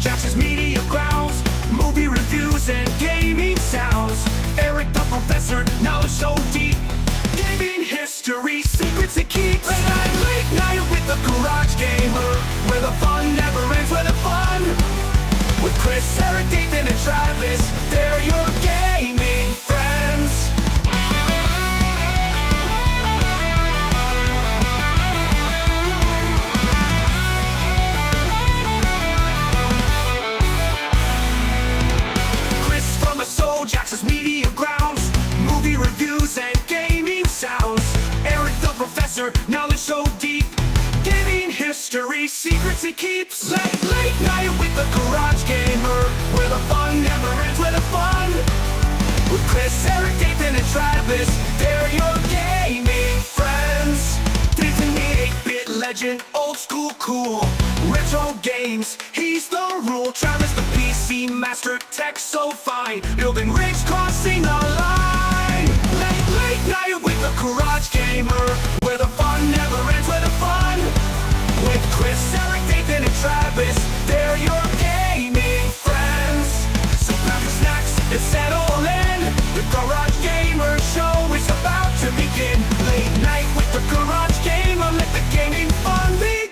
Jackson's Media Grounds, movie reviews and gaming sounds. Eric the Professor, knowledge so deep. Gaming history, secrets to keep. Late night with the Garage Gamer, where the fun never ends, where the fun. With Chris, Eric, Nathan, and Travis, they're your gaming friends. Chris from the Jackson's Media Grounds, movie reviews and gaming sounds. Eric the Professor, knowledge so deep. Gaming history, secrets he keeps. Late night with the Garage Gamer, where the fun never ends, where the fun. With Chris, Eric, Nathan, and Travis, they're your gaming friends. Nathan the 8-bit legend, old school cool. Retro games, he's the rule. Travis the PC master, tech so fine. Building rigs, crossing the line. Late night with the Garage Gamer, where the fun never ends, where the fun. With Chris, Eric, Nathan, and Travis, they're your gaming friends. So grab your snacks and settle in. The Garage Gamer show is about to begin. Late night with the Garage Gamer, let the gaming fun begin.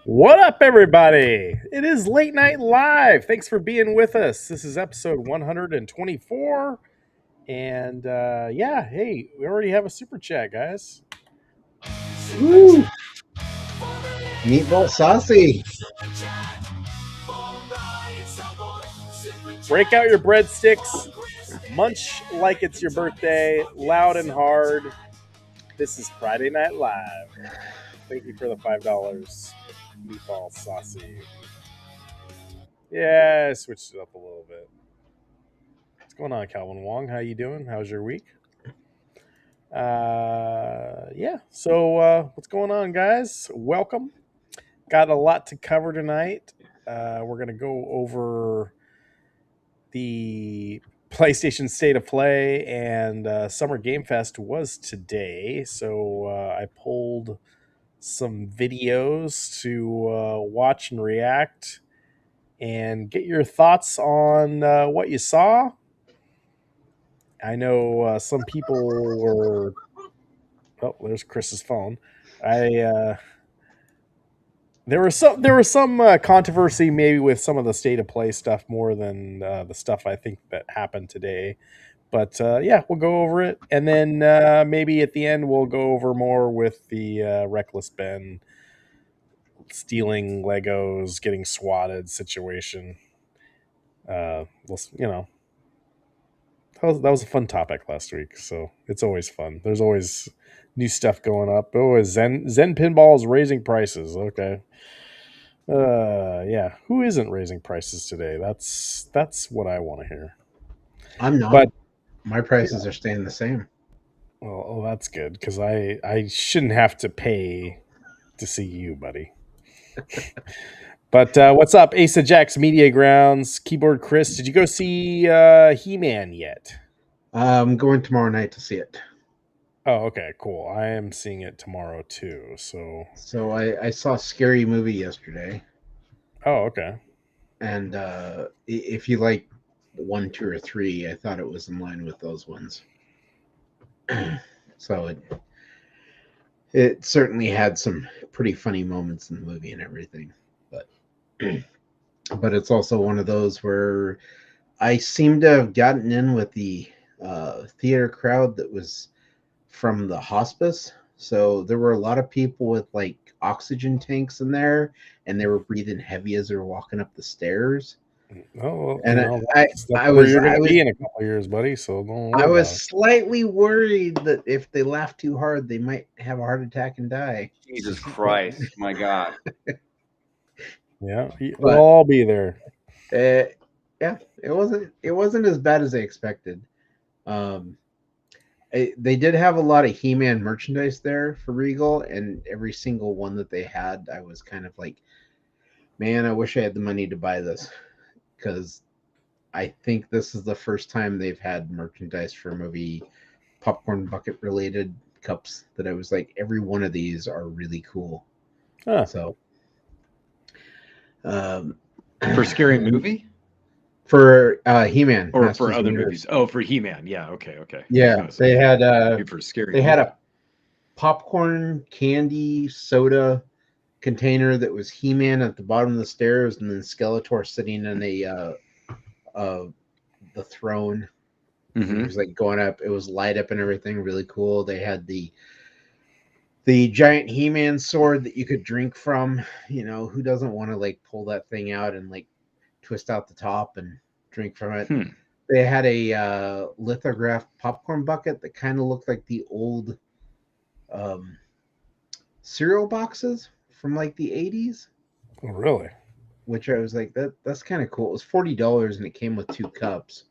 What up, everybody? It is Late Night Live. Thanks for being with us. This is episode 124. And yeah, hey, we already have a super chat, guys. Woo! Meatball saucy. Break out your breadsticks. Munch like it's your birthday. Loud and hard. This is Friday Night Live. Thank you for the $5. Meatball saucy. Yeah, I switched it up a little bit. What's going on, Calvin Wong? How you doing? How's your week? Yeah. So what's going on, guys? Welcome. Got a lot to cover tonight. We're gonna go over the PlayStation State of Play, and Summer Gamefest was today. So I pulled some videos to watch and react and get your thoughts on what you saw. I know some people were... Oh, there's Chris's phone. There was some controversy maybe with some of the State of Play stuff more than the stuff I think that happened today. But yeah, we'll go over it. And then maybe at the end we'll go over more with the Reckless Ben stealing Legos, getting swatted situation. That was a fun topic last week, so it's always fun. There's always new stuff going up. Oh, Zen Pinball is raising prices. Okay. Yeah. Who isn't raising prices today? That's what I want to hear. I'm not. But my prices are staying the same. Well, that's good, because I shouldn't have to pay to see you, buddy. But what's up, Ace of Jacks Media Grounds, Keyboard Chris? Did you go see He-Man yet? I'm going tomorrow night to see it. Oh, okay, cool. I am seeing it tomorrow too. So I saw Scary Movie yesterday. Oh, okay. And if you like 1, 2, or 3, I thought it was in line with those ones. So it certainly had some pretty funny moments in the movie and everything. But it's also one of those where I seem to have gotten in with the theater crowd that was from the hospice. So there were a lot of people with like oxygen tanks in there, and they were breathing heavy as they were walking up the stairs. Oh, and I was you're going to be in a couple of years, buddy. So I was slightly worried that if they laughed too hard, they might have a heart attack and die. Jesus Christ, my God. Yeah, we'll all be there. Yeah, it wasn't as bad as I expected. They did have a lot of He-Man merchandise there for Regal, and every single one that they had, I was kind of like, man, I wish I had the money to buy this, because I think this is the first time they've had merchandise for movie popcorn bucket related cups that I was like, every one of these are really cool. Huh. So, For Scary Movie for He-Man or Masters for of other the Universe. movies? Oh, for He-Man. Yeah. Okay. Yeah, they had for Scary. they had a popcorn candy soda container that was He-Man at the bottom of the stairs, and then Skeletor sitting in the throne. Mhm. It was like going up. It was light up and everything, really cool. They had the giant He-Man sword that you could drink from. You know, who doesn't want to like pull that thing out and like twist out the top and drink from it? They had a lithographed popcorn bucket that kind of looked like the old cereal boxes from like the 80s. Oh, really? Which I was like, that's kind of cool. It was $40 and it came with 2 cups.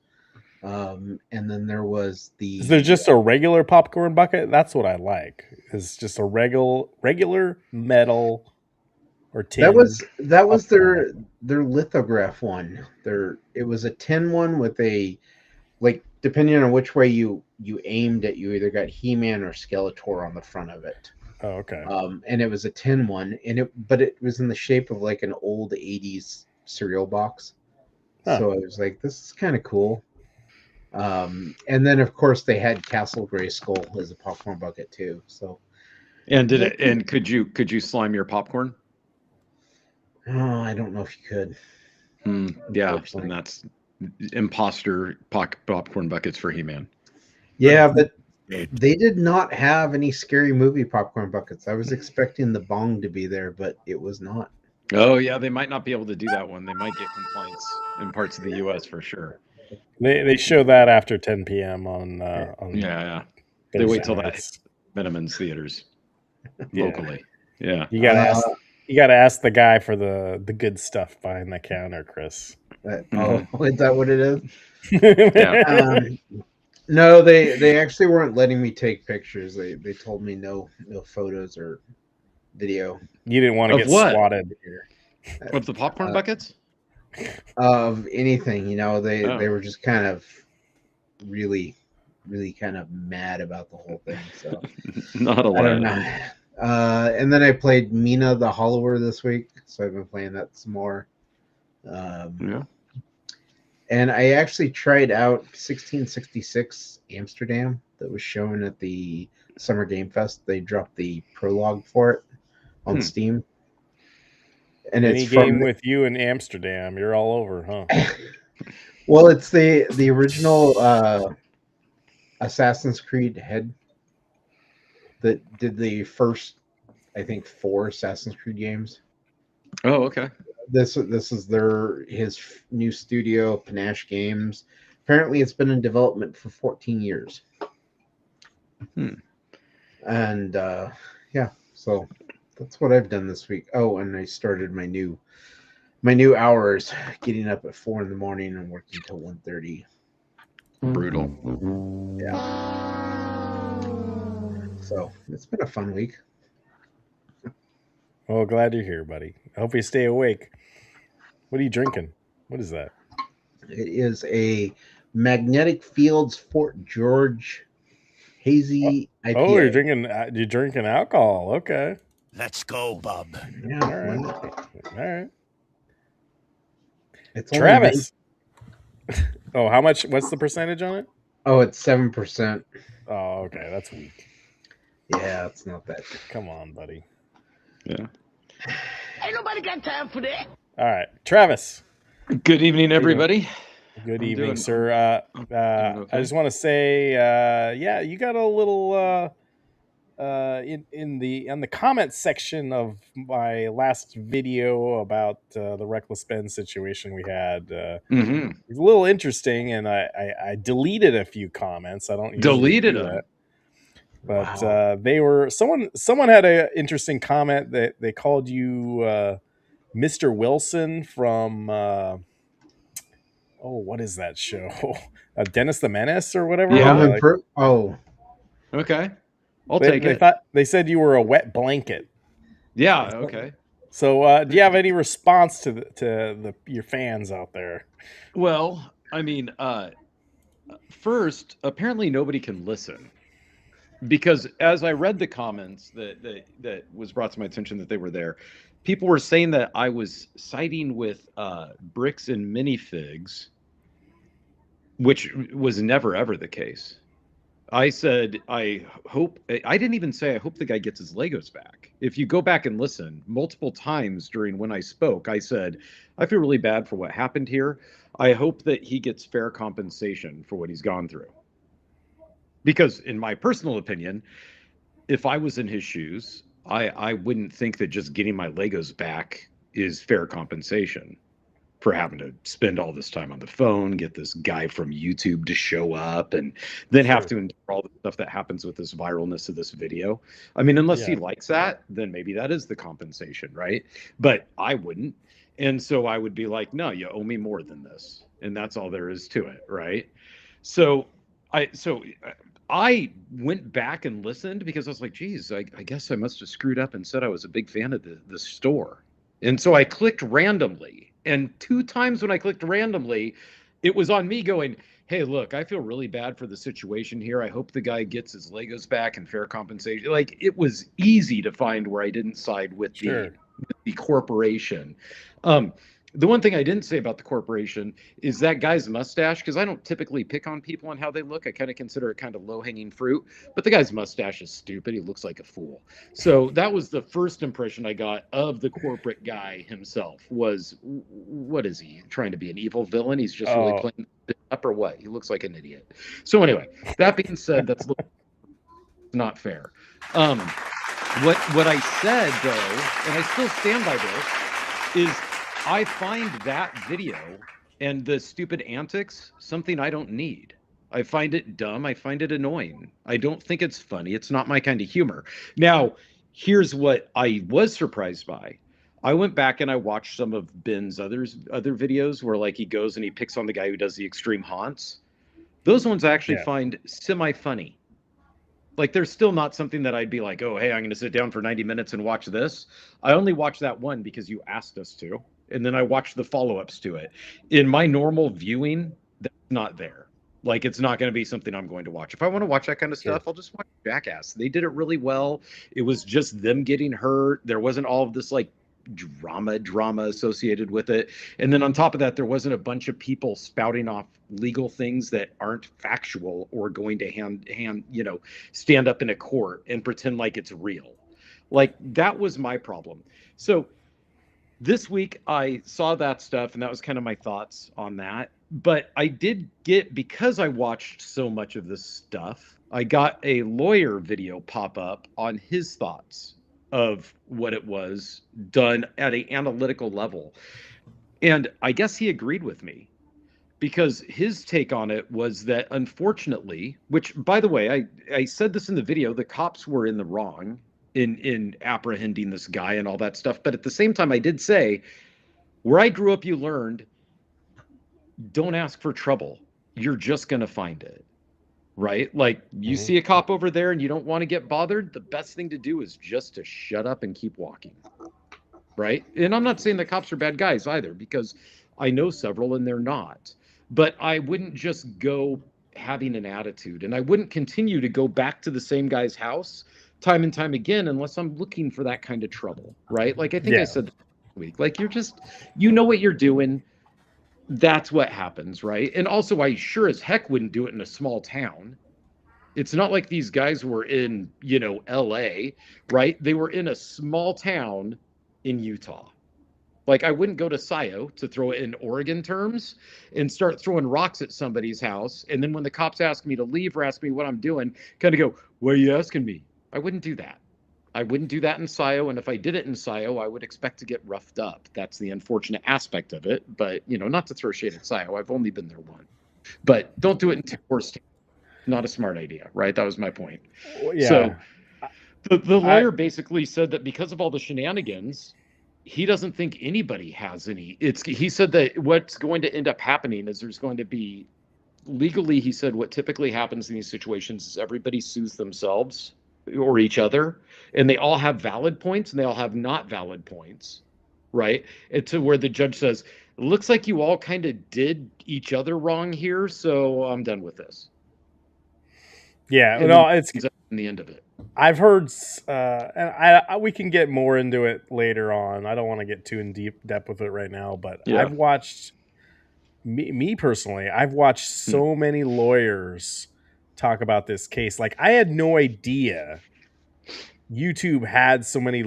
And then there was Is there just a regular popcorn bucket? That's what I like. It's just a regular metal or tin. That was their lithograph one. It was a tin one with a, like, depending on which way you aimed it, you either got He-Man or Skeletor on the front of it. Oh, okay. And it was a tin one, but it was in the shape of like an old 80s cereal box. Huh. So I was like, this is kind of cool. And then of course they had Castle Grayskull as a popcorn bucket too. So, and could you slime your popcorn? Oh, I don't know if you could. Yeah, and that's imposter popcorn buckets for He-Man. Yeah, but they did not have any Scary Movie popcorn buckets. I was expecting the bong to be there, but it was not. Oh yeah, they might not be able to do that one. They might get complaints in parts of the U.S. for sure. They show that after 10 p.m. on yeah. They Thursday wait till that nights. Minimum's theaters locally. Yeah. You gotta ask the guy for the good stuff behind the counter, Chris. Oh, is that what it is? Yeah. No, they actually weren't letting me take pictures. They told me no photos or video. You didn't want to get what? swatted. Of the popcorn buckets? Of anything, you know, they were just kind of really kind of mad about the whole thing. So Not allowed. I don't know. And then I played Mina the Hollower this week, so I've been playing that some more. Yeah. And I actually tried out 1666 Amsterdam that was shown at the Summer Gamefest. They dropped the prologue for it on Steam. And Any it's game with you in Amsterdam, you're all over, huh? Well, it's the original Assassin's Creed head that did the first, I think, 4 Assassin's Creed games. Oh, okay. This is his new studio, Panache Games. Apparently, it's been in development for 14 years. And yeah, so that's what I've done this week. Oh, and I started my new hours, getting up at 4 a.m. and working till 1:30. Brutal. Yeah. So it's been a fun week. Well, glad you're here, buddy. I hope you stay awake. What are you drinking? What is that? It is a Magnetic Fields Fort George hazy IPA. Oh, you're drinking alcohol. Okay. Let's go, bub. Yeah, All right. It's Travis. Oh, how much? What's the percentage on it? Oh, it's 7%. Oh, okay. That's weak. Yeah, it's not that. Come on, buddy. Yeah. Ain't nobody got time for that. All right, Travis. Good evening, everybody. Good evening, sir. okay. I just want to say, yeah, you got a little in the comment section of my last video about the reckless spend situation we had. It was a little interesting, and I deleted a few comments. I don't usually do that. But Wow. they were someone had an interesting comment that they called you Mr. Wilson from what is that show? Dennis the Menace or whatever. Yeah. Okay. I'll take it. They said you were a wet blanket. Yeah. Okay. So do you have any response to your fans out there? Well, I mean, first, apparently nobody can listen. because as I read the comments that was brought to my attention that they were there, people were saying that I was siding with Bricks and Minifigs, which was never ever the case. I said, I didn't even say I hope the guy gets his Legos back. If you go back and listen, multiple times during when I spoke, I said, I feel really bad for what happened here. I hope that he gets fair compensation for what he's gone through. Because in my personal opinion, if I was in his shoes, I wouldn't think that just getting my Legos back is fair compensation for having to spend all this time on the phone, get this guy from YouTube to show up, and then have to endure all the stuff that happens with this viralness of this video. I mean, unless he likes that, then maybe that is the compensation, right? But I wouldn't. And so I would be like, no, you owe me more than this. And that's all there is to it, right? So I went back and listened because I was like, geez, I guess I must have screwed up and said I was a big fan of the store. And so I clicked randomly. And 2 times when I clicked randomly, it was on me going, hey, look, I feel really bad for the situation here. I hope the guy gets his Legos back and fair compensation. Like, it was easy to find where I didn't side with the corporation. The one thing I didn't say about the corporation is that guy's mustache, because I don't typically pick on people on how they look. I kind of consider it kind of low-hanging fruit. But the guy's mustache is stupid. He looks like a fool. So that was the first impression I got of the corporate guy himself was, what is he, trying to be an evil villain? He's just really playing it up or what? He looks like an idiot. So anyway, that being said, that's not fair. What I said, though, and I still stand by this, is I find that video and the stupid antics something I don't need. I find it dumb. I find it annoying. I don't think it's funny. It's not my kind of humor. Now, here's what I was surprised by. I went back and I watched some of Ben's other videos where, like, he goes and he picks on the guy who does the extreme haunts. Those ones I actually find semi-funny. Like, they're still not something that I'd be like, oh, hey, I'm going to sit down for 90 minutes and watch this. I only watched that one because you asked us to. And then I watched the follow-ups to it. In my normal viewing, that's not there. Like, it's not going to be something I'm going to watch. If I want to watch that kind of stuff, I'll just watch Jackass. They did it really well. It was just them getting hurt. There wasn't all of this, like, drama associated with it. And then on top of that, there wasn't a bunch of people spouting off legal things that aren't factual or going to stand up in a court and pretend like it's real. Like, that was my problem. So this week I saw that stuff, and that was kind of my thoughts on that. But I did get, because I watched so much of this stuff, I got a lawyer video pop up on his thoughts of what it was done at an analytical level. And I guess he agreed with me, because his take on it was that, unfortunately, which, by the way, I said this in the video, the cops were in the wrong in apprehending this guy and all that stuff. But at the same time, I did say, where I grew up, you learned, don't ask for trouble. You're just going to find it. Right? Like, you see a cop over there and you don't want to get bothered, the best thing to do is just to shut up and keep walking. Right? And I'm not saying the cops are bad guys either, because I know several and they're not. But I wouldn't just go having an attitude, and I wouldn't continue to go back to the same guy's house time and time again unless I'm looking for that kind of trouble. Right? Like, I think I said last week, like, you're just, you know what you're doing. That's what happens, right? And also, I sure as heck wouldn't do it in a small town. It's not like these guys were in, LA, right? They were in a small town in Utah. Like, I wouldn't go to Scio, to throw it in Oregon terms, and start throwing rocks at somebody's house. And then when the cops ask me to leave or ask me what I'm doing, kind of go, what are you asking me? I wouldn't do that. I wouldn't do that in Scio, and if I did it in Scio, I would expect to get roughed up. That's the unfortunate aspect of it. But, not to throw shade at Scio, I've only been there once. But don't do it in Horse. Not a smart idea, right? That was my point. Yeah. So the lawyer basically said that because of all the shenanigans, he doesn't think anybody has any. He said that what's going to end up happening is there's going to be, legally, he said what typically happens in these situations is everybody sues themselves or each other, and they all have valid points and they all have not valid points, right? And to where the judge says, it looks like you all kind of did each other wrong here, so I'm done with this. Yeah, And no, then it's ends up in the end of it. I've heard, and we can get more into it later on. I don't want to get too in deep depth with it right now, but Yeah. I've watched me personally. I've watched so many lawyers talk about this case. Like I had no idea YouTube had so many.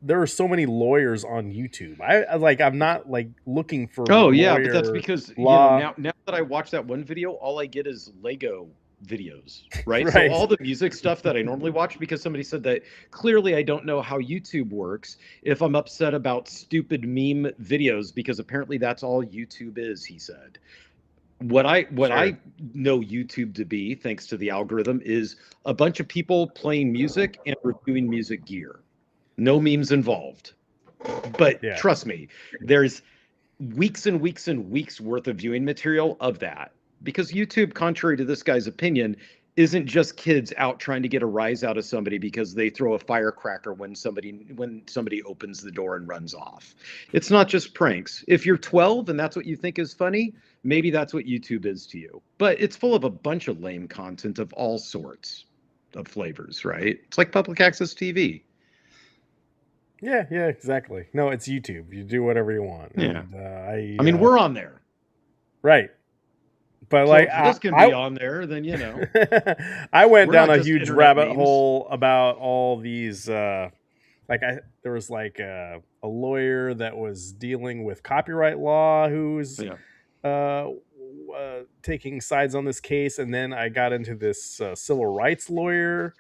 There are so many lawyers on YouTube. I'm not like looking for. Oh yeah, but that's because law. now that I watch that one video, all I get is Lego videos, right? Right. So all the music stuff that I normally watch, because somebody said that clearly I don't know how YouTube works if I'm upset about stupid meme videos, because apparently that's all YouTube is, he said. What I know YouTube to be, thanks to the algorithm, is a bunch of people playing music and reviewing music gear. No memes involved. But trust me, there's weeks and weeks and weeks worth of viewing material of that. Because YouTube, contrary to this guy's opinion, isn't just kids out trying to get a rise out of somebody because they throw a firecracker when somebody opens the door and runs off. It's not just pranks. If you're 12 and that's what you think is funny, maybe that's what YouTube is to you. But it's full of a bunch of lame content of all sorts of flavors, right? It's like public access TV. Yeah, exactly. No, it's YouTube. You do whatever you want. Yeah. And, I mean, we're on there. Right. But so like if this can be on there, then I went down a just huge internet rabbit memes. hole about all these there was like a lawyer that was dealing with copyright law who's taking sides on this case, and then I got into this civil rights lawyer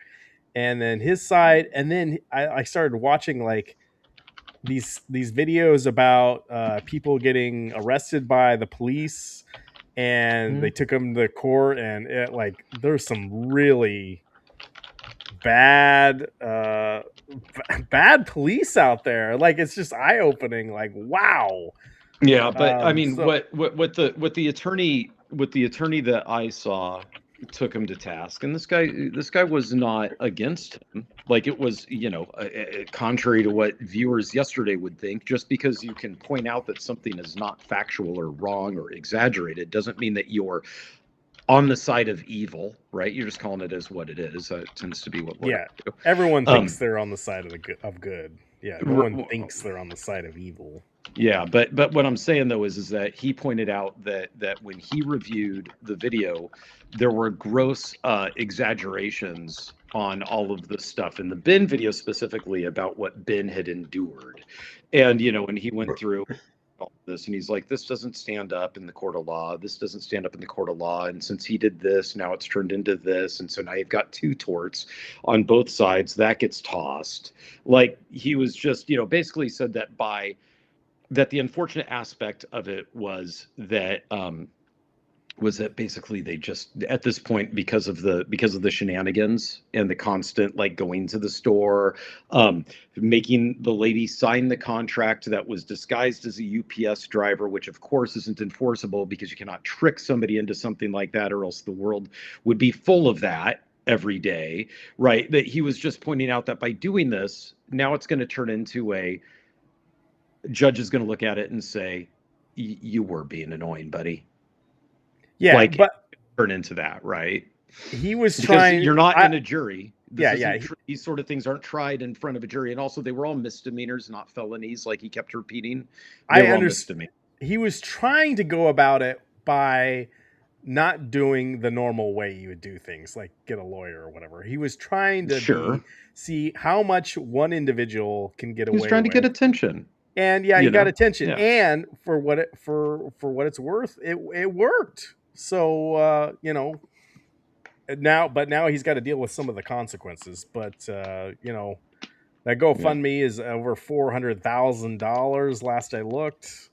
and then his side, and then I started watching like these videos about people getting arrested by the police, and they took them to court, and there's some really bad police out there. Like it's just eye-opening. Like wow. Yeah, but I mean, what the attorney that I saw took him to task, and this guy was not against him. Like it was, contrary to what viewers yesterday would think. Just because you can point out that something is not factual or wrong or exaggerated doesn't mean that you're on the side of evil, right? You're just calling it as what it is. That tends to be what we're do. Everyone thinks they're on the side of good. Yeah, no one thinks they're on the side of evil. Yeah, but what I'm saying though is that he pointed out that when he reviewed the video, there were gross exaggerations on all of the stuff in the Ben video, specifically about what Ben had endured. And when he went through all this, and he's like, this doesn't stand up in the court of law, this doesn't stand up in the court of law, and since he did this, now it's turned into this, and so now you've got two torts on both sides, that gets tossed. Like he was just basically said that the unfortunate aspect of it was that basically they just, at this point, because of the shenanigans and the constant like going to the store, making the lady sign the contract that was disguised as a UPS driver, which of course isn't enforceable because you cannot trick somebody into something like that, or else the world would be full of that every day, right? That he was just pointing out that by doing this, now it's going to turn into a judge is going to look at it and say, you were being annoying, buddy. Yeah, but turn into that, right? He was because trying. You're not in a jury. These sort of things aren't tried in front of a jury, and also they were all misdemeanors, not felonies. Like he kept repeating. I understand. He was trying to go about it by not doing the normal way you would do things, like get a lawyer or whatever. He was trying to see how much one individual can get away. He was trying to get attention. And he got attention, and for what it's worth, it worked. So now he's got to deal with some of the consequences. But that GoFundMe is over $400,000 last I looked,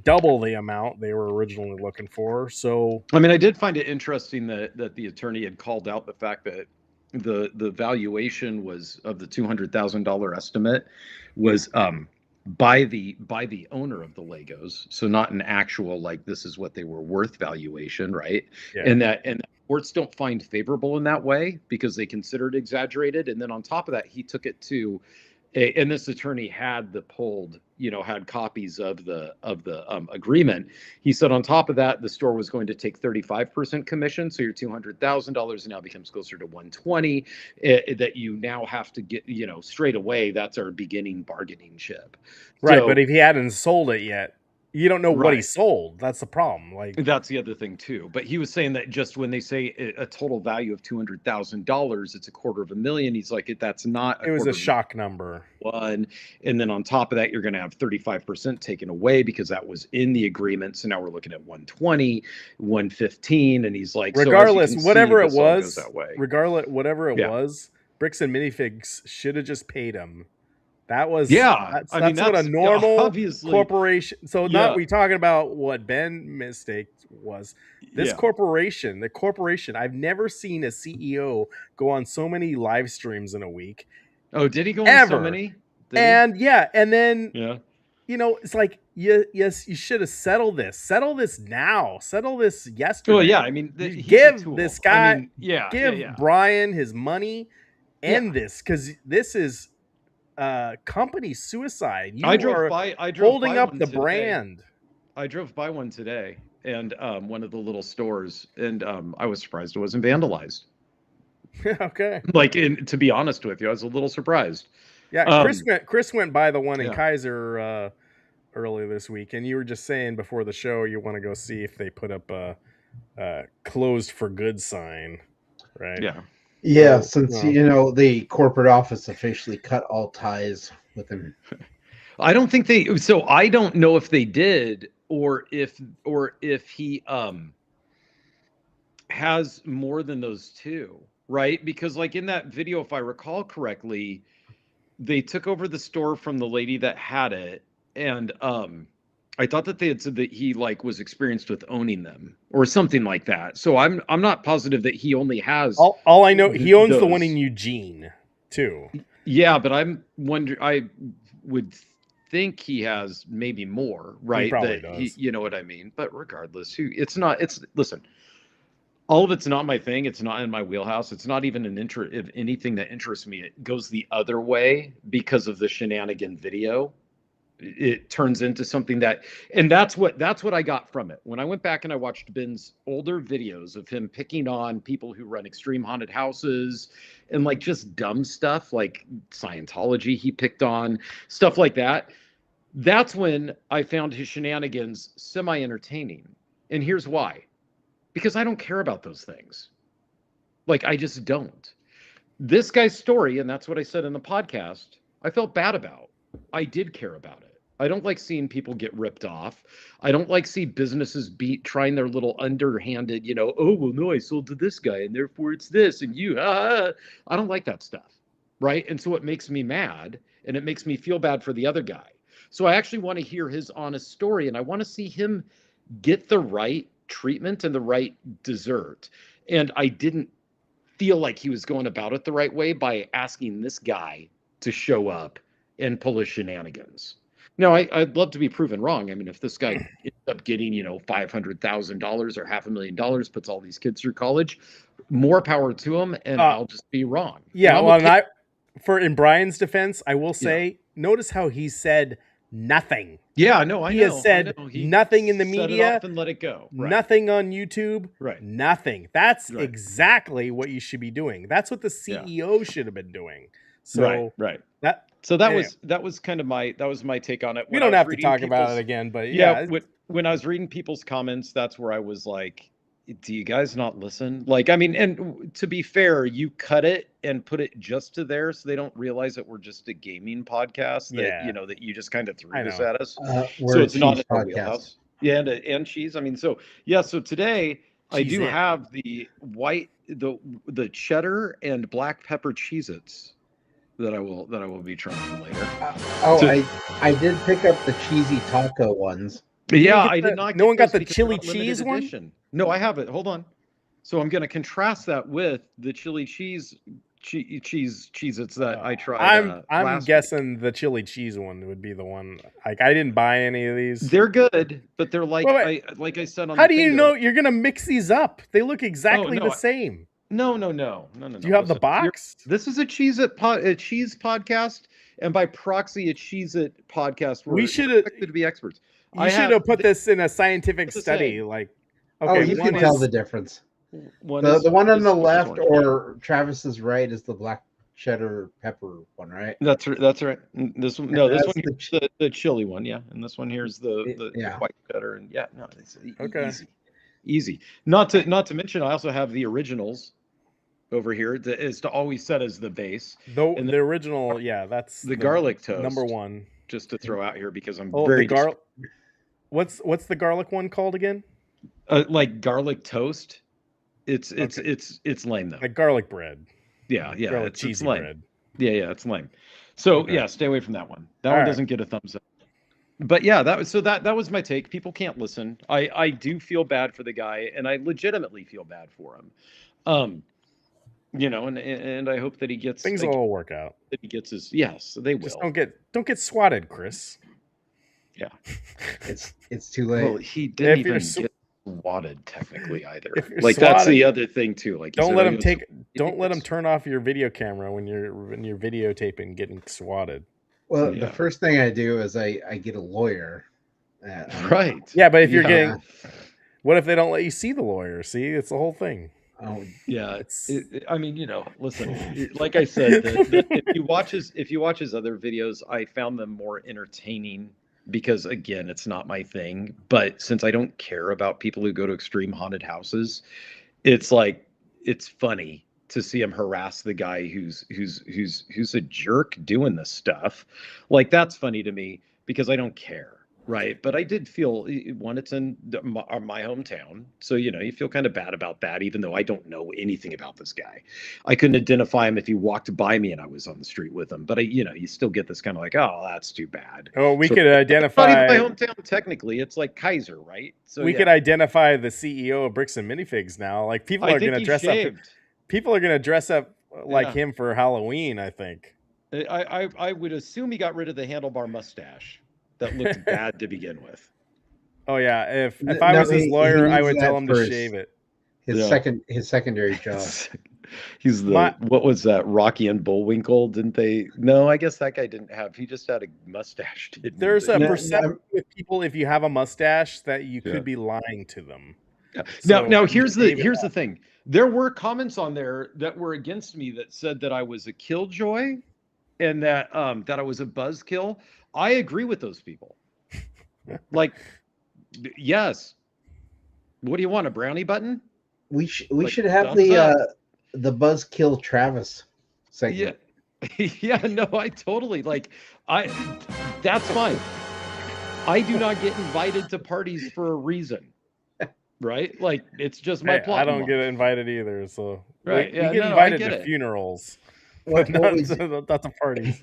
double the amount they were originally looking for. So I mean, I did find it interesting that the attorney had called out the fact that the valuation was of the $200,000 estimate was by the owner of the Legos, so not an actual like this is what they were worth valuation, right? Yeah. And courts don't find favorable in that way because they consider it exaggerated. And then on top of that, he took it to and this attorney had had copies of the agreement. He said on top of that, the store was going to take 35% commission, so your $200,000 now becomes closer to 120. That you now have to get, straight away. That's our beginning bargaining chip. Right, So, but if he hadn't sold it yet, you don't know what he Right. sold. That's the problem. Like, that's the other thing too. But he was saying that just when they say a total value of $200,000, it's $250,000. He's like, that's not. it was a $250,000 shock number. one, and then on top of that, you're going to have 35% taken away because that was in the agreement. So now we're looking at 120, 115, and he's like, Regardless, so as you can whatever see, it this all goes was, that way. whatever it Yeah. was, Bricks and Minifigs should have just paid him. That was Yeah, That's what a normal obviously corporation. So Yeah. not we talking about what Ben mistake was. This Yeah. corporation, the corporation. I've never seen a CEO go on so many live streams in a week. Oh, did he go on so Ever. many? Did And yeah, and then he? Yeah. it's like yes, you should have settled this. Settle this now. Settle this yesterday. Well, yeah. I mean, You he's a give tool. this guy- I mean, yeah. Give yeah. Brian his money. End Yeah. this, because this is company suicide. You I drove are by holding up one the today. brand. I drove by one today, and one of the little stores, and I was surprised it wasn't vandalized. Okay. Like, to be honest with you, I was a little surprised. Yeah, Chris went by the one in yeah. Keizer earlier this week, and you were just saying before the show you want to go see if they put up a closed for good sign, right? Yeah. Yeah, Oh, since no. the corporate office officially cut all ties with him. I don't think they. So I don't know if they did, or if he has more than those two, right? Because like in that video, if I recall correctly, they took over the store from the lady that had it, and I thought that they had said that he was experienced with owning them or something like that. So I'm not positive that he only has. All I know, he owns the one those. in Eugene too. Yeah, but I would think he has maybe more, right? probably does. You know what I mean? But regardless, listen, all of it's not my thing. It's not in my wheelhouse. It's not even if anything that interests me. It goes the other way because of the shenanigan video. It turns into something and that's what I got from it. When I went back and I watched Ben's older videos of him picking on people who run extreme haunted houses and just dumb stuff like Scientology, he picked on stuff like that. That's when I found his shenanigans semi-entertaining. And here's why. Because I don't care about those things. I just don't. This guy's story, and that's what I said in the podcast, I felt bad about. I did care about it. I don't like seeing people get ripped off. I don't like see businesses trying their little underhanded, oh, well, no, I sold to this guy and therefore it's this and you, I don't like that stuff, right? And so it makes me mad and it makes me feel bad for the other guy. So I actually want to hear his honest story and I want to see him get the right treatment and the right dessert. And I didn't feel like he was going about it the right way by asking this guy to show up and pull his shenanigans. Now, I'd love to be proven wrong. I mean, if this guy ends up getting, $500,000 or $500,000, puts all these kids through college, more power to him, and I'll just be wrong. Yeah, And well, okay. in Brian's defense, I will say, notice how he said nothing. Yeah, no, I He know. has said I know. He nothing in the set it media, off and let it go. Right. nothing on YouTube, Right. nothing. That's Right. exactly what you should be doing. That's what the CEO should have been doing. So right. that So that anyway. was kind of my take on it. we When I don't was have to reading talk about people's- it again, but Yeah, when I was reading people's comments, that's where I was like, do you guys not listen? And to be fair, you cut it and put it just to there so they don't realize that we're just a gaming podcast that, Yeah. that you just kind of threw I this know. at us. We're So a it's not cheese in our podcast. wheelhouse. Yeah, and cheese. So today I do Cheese-It. have the the cheddar and black pepper Cheez-Its that I will be trying later. So- I did pick up the cheesy taco ones. Yeah, get I the- did not. no get one got those the because chili they're not limited cheese one? edition. No, I have it. Hold on. So I'm going to contrast that with the chili cheese Cheez-Its that I tried. I'm last guessing the chili cheese one would be the one. I didn't buy any of these. week. They're good, but they're like Wait. I said on. How the do you thing, know you're gonna mix these up? They look exactly no, the same. No. Do you have the Listen, box? This is a cheese podcast, and by proxy, a Cheez It podcast. We we're should expected to be experts. You should have put this in a scientific What's it study. say? Like, Oh, okay, you one can tell is the difference. One The one on is the left, 20. or Travis's right, is the black cheddar pepper one, right? That's right. This one, And this that's one here's the chili one, yeah, and this one here's the Yeah. white cheddar, and yeah, no, it's Okay. easy. Not to mention, I also have the originals over here. That is to always set as the base. the and the original. Yeah, that's the garlic toast, number one. Just to throw out here because I'm Oh, very the garlic. What's the garlic one called again? like garlic toast. It's lame though. Like garlic bread. Yeah, Garlic it's cheesy lame. bread. Yeah, it's lame. So Okay. yeah, stay away from that one. That All one right. doesn't get a thumbs up. But yeah, that was my take. People can't listen. I do feel bad for the guy, and I legitimately feel bad for him. You know, and I hope that he gets Things will all work out. that he gets his yes, they will. Just don't get swatted, Chris. Yeah. It's too late. Well, he didn't If you're even sw- get swatted technically either. If you're Like that's swatted, the other thing too. Like he Don't said, let oh, him he was- take. Don't let him turn off your video camera when you're videotaping getting swatted. Well, Yeah. the first thing I do is I get a lawyer. Right. Yeah, but if you're Yeah. getting, what if they don't let you see the lawyer? See, it's the whole thing. Oh, Yeah, It's- I mean, you know, listen. Like I said, if you watch his other videos, I found them more entertaining because, again, it's not my thing. But since I don't care about people who go to extreme haunted houses, it's like it's funny to see him harass the guy who's a jerk doing this stuff. Like that's funny to me because I don't care. Right. But I did feel one, it's in my hometown. So, you know, you feel kind of bad about that, even though I don't know anything about this guy. I couldn't identify him if he walked by me and I was on the street with him. But, you still get this kind of like, oh, that's too bad. Oh, we So- could It's identify. not even my hometown, technically. It's like Keizer, right? So We yeah. could identify the CEO of Bricks and Minifigs now. Like people I are think going to he dress shaved. up. People are going to dress up like Yeah. him for Halloween. I think. I would assume he got rid of the handlebar mustache that looked bad to begin with. Oh yeah, if No, I was his he lawyer, I needs would tell that him to first. shave it. his Yeah. secondary job. He's the My- what was that? Rocky and Bullwinkle? Didn't they? No, I guess that guy didn't have. He just had a mustache. Didn't he? There's a No, perception with people if you have a mustache that you Yeah. could be lying to them. Yeah. So Now here's shave the it thing. There were comments on there that were against me that said that I was a killjoy and that I was a buzzkill. I agree with those people. Like, yes. What do you want? A brownie button? We Like, should have thumbs up. the Buzzkill Travis segment. Yeah. Yeah, no, I totally that's fine. I do not get invited to parties for a reason. Right? Like it's just my Hey, plot. I in don't life. get invited either. So Right, we yeah, get no, I invited get to it. funerals, What- but what not we to, not to parties.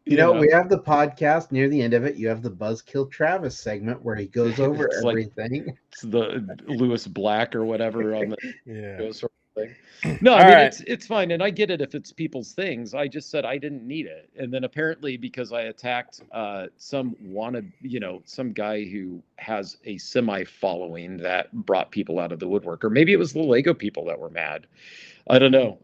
You know, Yeah. we have the podcast near the end of it. You have the Buzzkill Travis segment where he goes over It's like- everything. It's the Lewis Black or whatever on the Yeah. show sort of thing. No, I All mean right. it's fine, and I get it if it's people's things. I just said I didn't need it, and then apparently because I attacked some guy who has a semi following that brought people out of the woodwork, or maybe it was the Lego people that were mad. I don't know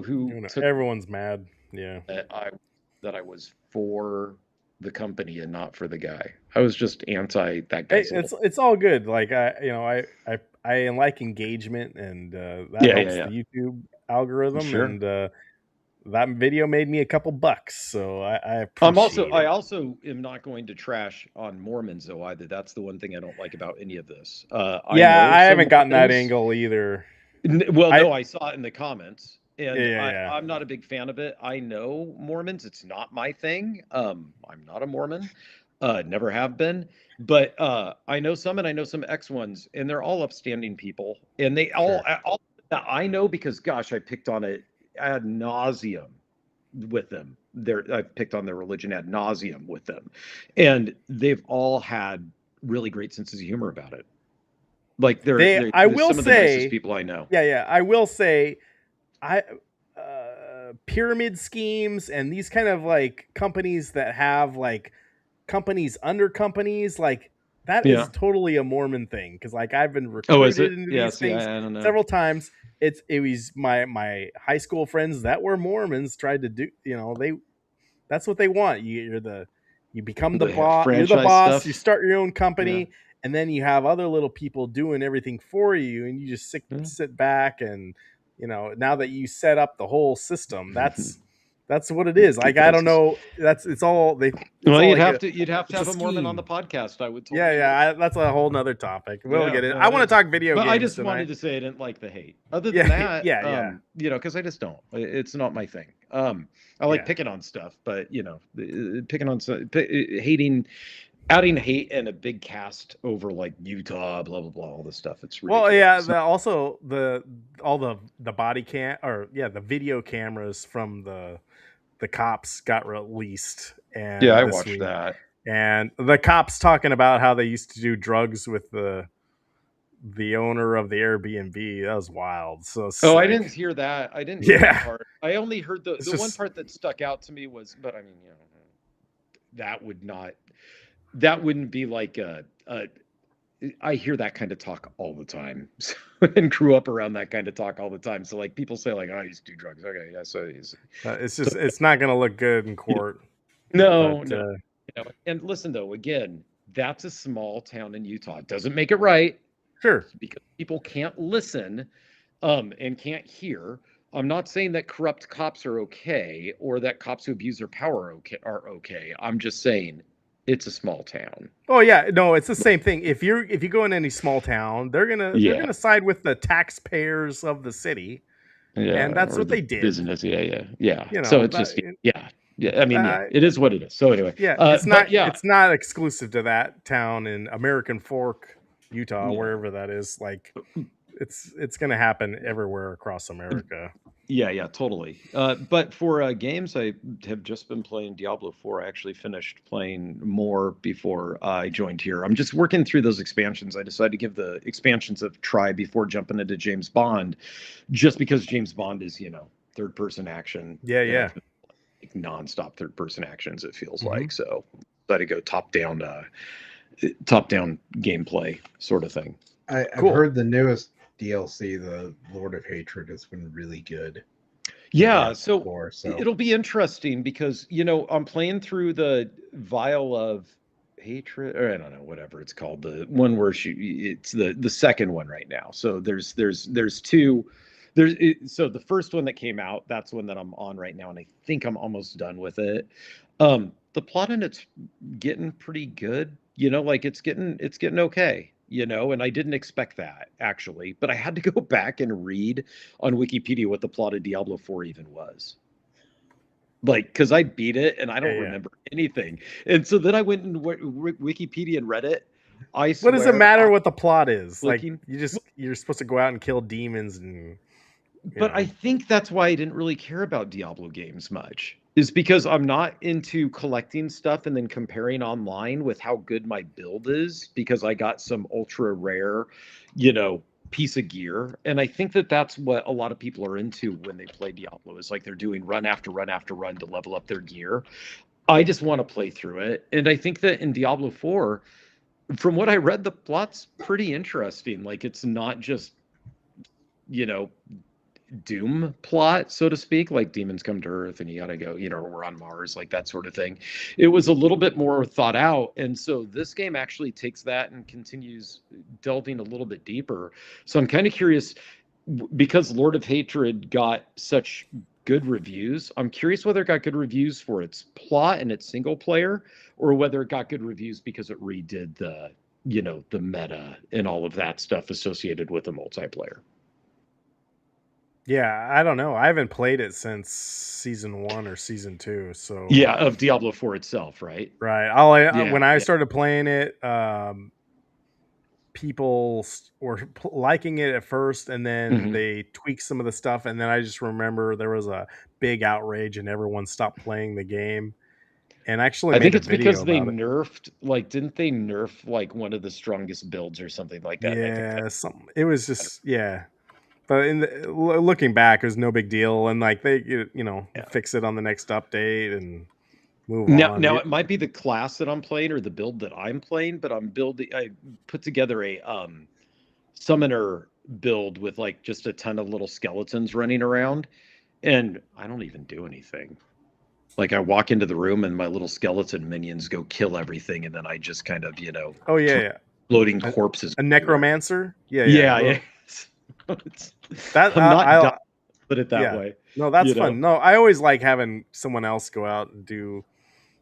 who took Everyone's mad. Yeah. that I was for the company and not for the guy. I was just anti that Hey, guy. it's all good. Like I like engagement, and that Yeah, helps yeah. the YouTube algorithm. Sure. And that video made me a couple bucks, so I appreciate I it. also am not going to trash on Mormons though either. That's the one thing I don't like about any of this. Yeah, know I some haven't gotten that Mormons- angle either. Well, I- no, I saw it in the comments, and Yeah. I'm not a big fan of it. I know Mormons; it's not my thing. I'm not a Mormon, never have been. But I know some, and I know some ex ones, and they're all upstanding people, and they all I know because gosh, I picked on it ad nauseum with them. I've picked on their religion ad nauseum with them, and they've all had really great senses of humor about it. Like they're I will some of the say- nicest people I know. Yeah. I will say, pyramid schemes and these kind of like companies that have like companies under companies, like that Yeah. is totally a Mormon thing. Because like I've been Oh, is recruited it? into Yeah, these see, things I don't know. several times. It was my high school friends that were Mormons tried to do, That's what they want. You become the The boss. You're the franchise boss. stuff. You start your own company, and then you have other little people doing everything for you, and you just sit back and now that you set up the whole system, that's what it is. Like I don't know. It's all they. It's Well, all you'd like have to have a a Mormon on scheme. the podcast. I would Yeah, totally yeah. That's a whole nother topic. We'll get it. no, I it want to is. talk video But games I just tonight. wanted to say I didn't like the hate. Other Yeah, than that, yeah. because I just don't. It's not my thing. I like Yeah. picking on stuff, but picking on hating, adding hate and a big cast over like Utah, blah blah blah, all this stuff. It's ridiculous. Well, yeah. Also all the body cam the video cameras from the cops got released, and yeah, I this watched week. that. And the cops talking about how they used to do drugs with the owner of the Airbnb. That was wild. So Oh, sick. I didn't hear that. I didn't hear that part. I only heard the one part that stuck out to me was, but I mean, that wouldn't be like I hear that kind of talk all the time and grew up around that kind of talk all the time. So like people say like, oh, I used to do drugs. Okay, yeah, so it's not going to look good in court. No. And listen though, again, that's a small town in Utah. It doesn't make it right. Sure. Because people can't listen and can't hear. I'm not saying that corrupt cops are okay or that cops who abuse their power are okay. I'm just saying it's a small town. Oh yeah, no, it's the same thing. If you go in any small town, they're gonna side with the taxpayers of the city, and that's what they did. Business, yeah. So it's just yeah. I mean, it is what it is. So anyway, it's not exclusive to that town in American Fork, Utah, wherever that is. Like, it's gonna happen everywhere across America. Yeah, totally. But for games, I have just been playing Diablo 4. I actually finished playing more before I joined here. I'm just working through those expansions. I decided to give the expansions a try before jumping into James Bond, just because James Bond is, third-person action. Yeah. Like non-stop third-person actions, it feels like. So I decided to go top-down gameplay sort of thing. I've heard the newest DLC, the Lord of Hatred, has been really good. Yeah, so it'll be interesting because I'm playing through the Vial of Hatred, or I don't know, whatever it's called, the one where it's the second one right now. So there's two. So the first one that came out, that's one that I'm on right now, and I think I'm almost done with it. The plot in it's getting pretty good. Like it's getting okay. And I didn't expect that actually, but I had to go back and read on Wikipedia what the plot of Diablo 4 even was. Like, because I beat it and I don't remember anything. And so then I went and Wikipedia and read it. What does it matter what the plot is? Like, clicking. you're supposed to go out and kill demons But I think that's why I didn't really care about Diablo games much, is because I'm not into collecting stuff and then comparing online with how good my build is, because I got some ultra rare, piece of gear. And I think that that's what a lot of people are into when they play Diablo, is like they're doing run after run after run to level up their gear. I just want to play through it. And I think that in Diablo 4, from what I read, the plot's pretty interesting. Like, it's not just, Doom plot, so to speak, like demons come to Earth and you gotta go, we're on Mars, like that sort of thing. It was a little bit more thought out, and so this game actually takes that and continues delving a little bit deeper. So I'm kind of curious, because Lord of Hatred got such good reviews, I'm curious whether it got good reviews for its plot and its single player, or whether it got good reviews because it redid the meta and all of that stuff associated with the multiplayer. Yeah, I don't know. I haven't played it since season 1 or season 2. So of Diablo 4 itself, right? Right. When I started playing it, people were liking it at first, and then they tweaked some of the stuff, and then I just remember there was a big outrage, and everyone stopped playing the game. And actually, I think it's because they nerfed, like, didn't they nerf like one of the strongest builds or something like that? Yeah, it was just But looking back, it was no big deal, and like they, fix it on the next update and move on. Now it might be the class that I'm playing or the build that I'm playing, but I put together a summoner build with like just a ton of little skeletons running around, and I don't even do anything. Like I walk into the room and my little skeleton minions go kill everything, and then I just kind of, Oh yeah. floating corpses. A necromancer. Yeah. That I'm not I dumb, put it that way. No, that's you know? fun. No, I always like having someone else go out and do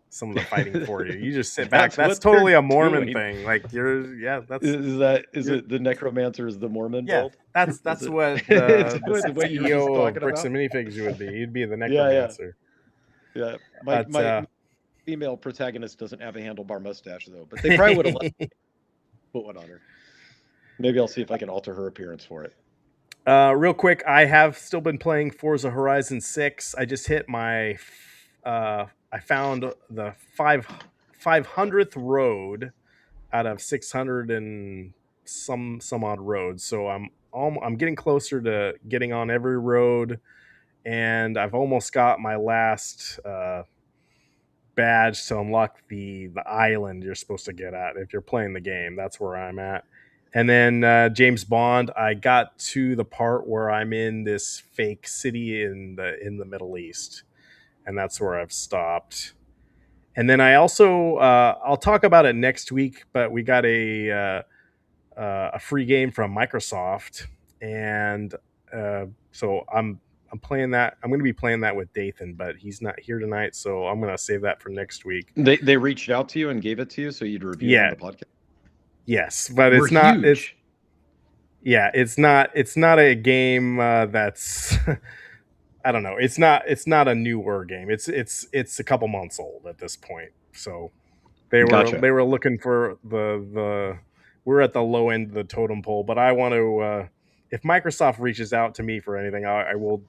some of the fighting for you. You just sit back. That's what totally they're a Mormon doing. thing. Like that's Is it the necromancer is the Mormon build? That's Is it- what It's the what you were just CEO of talking Bricks about? and Minifigs would be. You'd be the Yeah. necromancer. Yeah, But, my female protagonist doesn't have a handlebar mustache though, but they probably would have let me put one on her. Maybe I'll see if I can alter her appearance for it. Real quick, I have still been playing Forza Horizon 6. I just hit my I found the 500th road out of 600 and some odd roads. So I'm getting closer to getting on every road, and I've almost got my last badge to unlock the island you're supposed to get at if you're playing the game. That's where I'm at. And then James Bond, I got to the part where I'm in this fake city in the Middle East, and that's where I've stopped. And then I also I'll talk about it next week, but we got a free game from Microsoft, and so I'm playing that. I'm going to be playing that with Dathan, but he's not here tonight, so I'm going to save that for next week. They reached out to you and gave it to you so you'd review it on the podcast. Yes, but We're it's not. huge. It's not a game that's. I don't know. It's not a newer game. It's a couple months old at this point. So they were looking for the. We're at the low end of the totem pole, but I want to. If Microsoft reaches out to me for anything, I will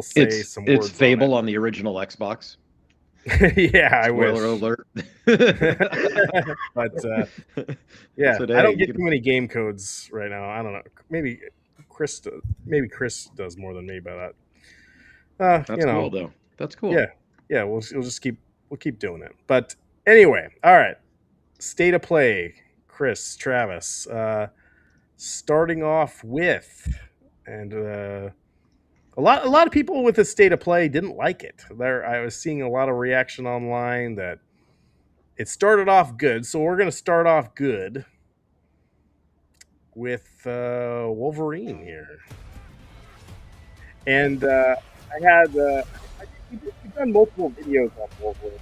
say some words. It's Fable on the original Xbox. Yeah, I wish. Spoiler alert. But yeah, I don't get too many game codes right now. I don't know. Maybe Chris does more than me, but that's cool though. That's cool. Yeah. We'll just keep doing it. But anyway, all right. State of play, Chris, Travis. Starting off with, and a lot of people with the state of play didn't like it. I was seeing a lot of reaction online that it started off good, so we're going to start off good with Wolverine here. And I had we've done multiple videos on Wolverine,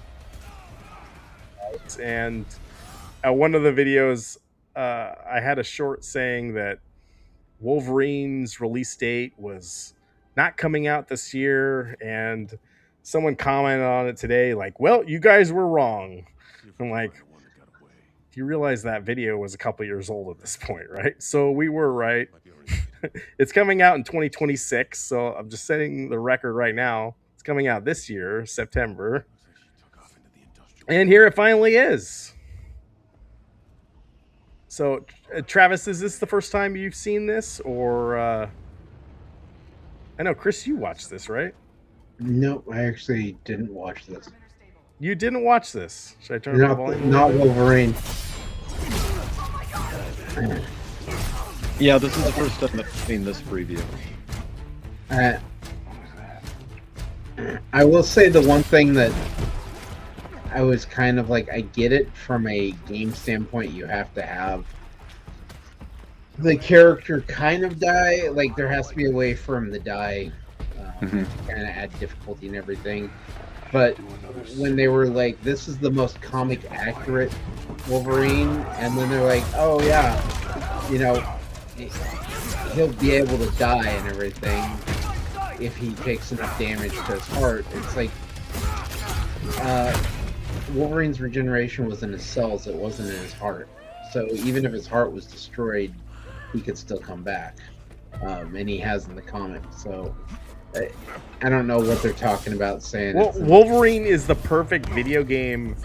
and one of the videos I had a short saying that Wolverine's release date was not coming out this year, and someone commented on it today like, well, you guys were wrong. I'm like, you realize that video was a couple years old at this point, right? So we were right. It's coming out in 2026, so I'm just setting the record right now. It's coming out this year, September, and here it finally is. So Travis, is this the first time you've seen this, or I know, Chris, you watched this, right? No, I actually didn't watch this. You didn't watch this. Should I turn the volume? Not Wolverine. Yeah, this is the first time I've seen this preview. I will say the one thing that I was kind of like, I get it from a game standpoint, you have to have the character kind of die. Like, there has to be a way for him to die, kind of add difficulty and everything. But when they were like, this is the most comic accurate Wolverine, and then they're like, oh yeah, you know, he'll be able to die and everything if he takes enough damage to his heart. It's like, Wolverine's regeneration was in his cells, it wasn't in his heart. So even if his heart was destroyed, he could still come back. And he has in the comics. So I don't know what they're talking about saying. Well, Wolverine is the perfect video game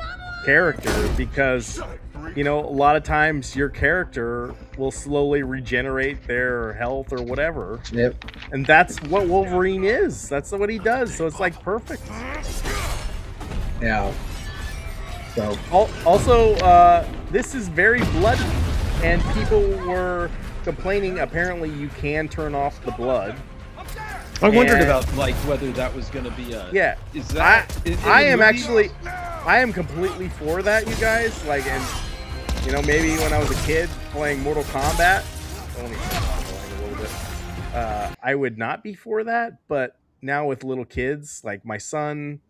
character because, you know, a lot of times your character will slowly regenerate their health or whatever. Yep. And that's what Wolverine is. That's what he does. So it's like perfect. Yeah. So also, this is very bloody, and people were complaining. Apparently, you can turn off the blood. I wondered And- about like whether that was going to be a. Yeah, Is that? I am completely for that, you guys. Like, and you know, maybe when I was a kid playing Mortal Kombat, only a little bit, I would not be for that. But now with little kids, like my son,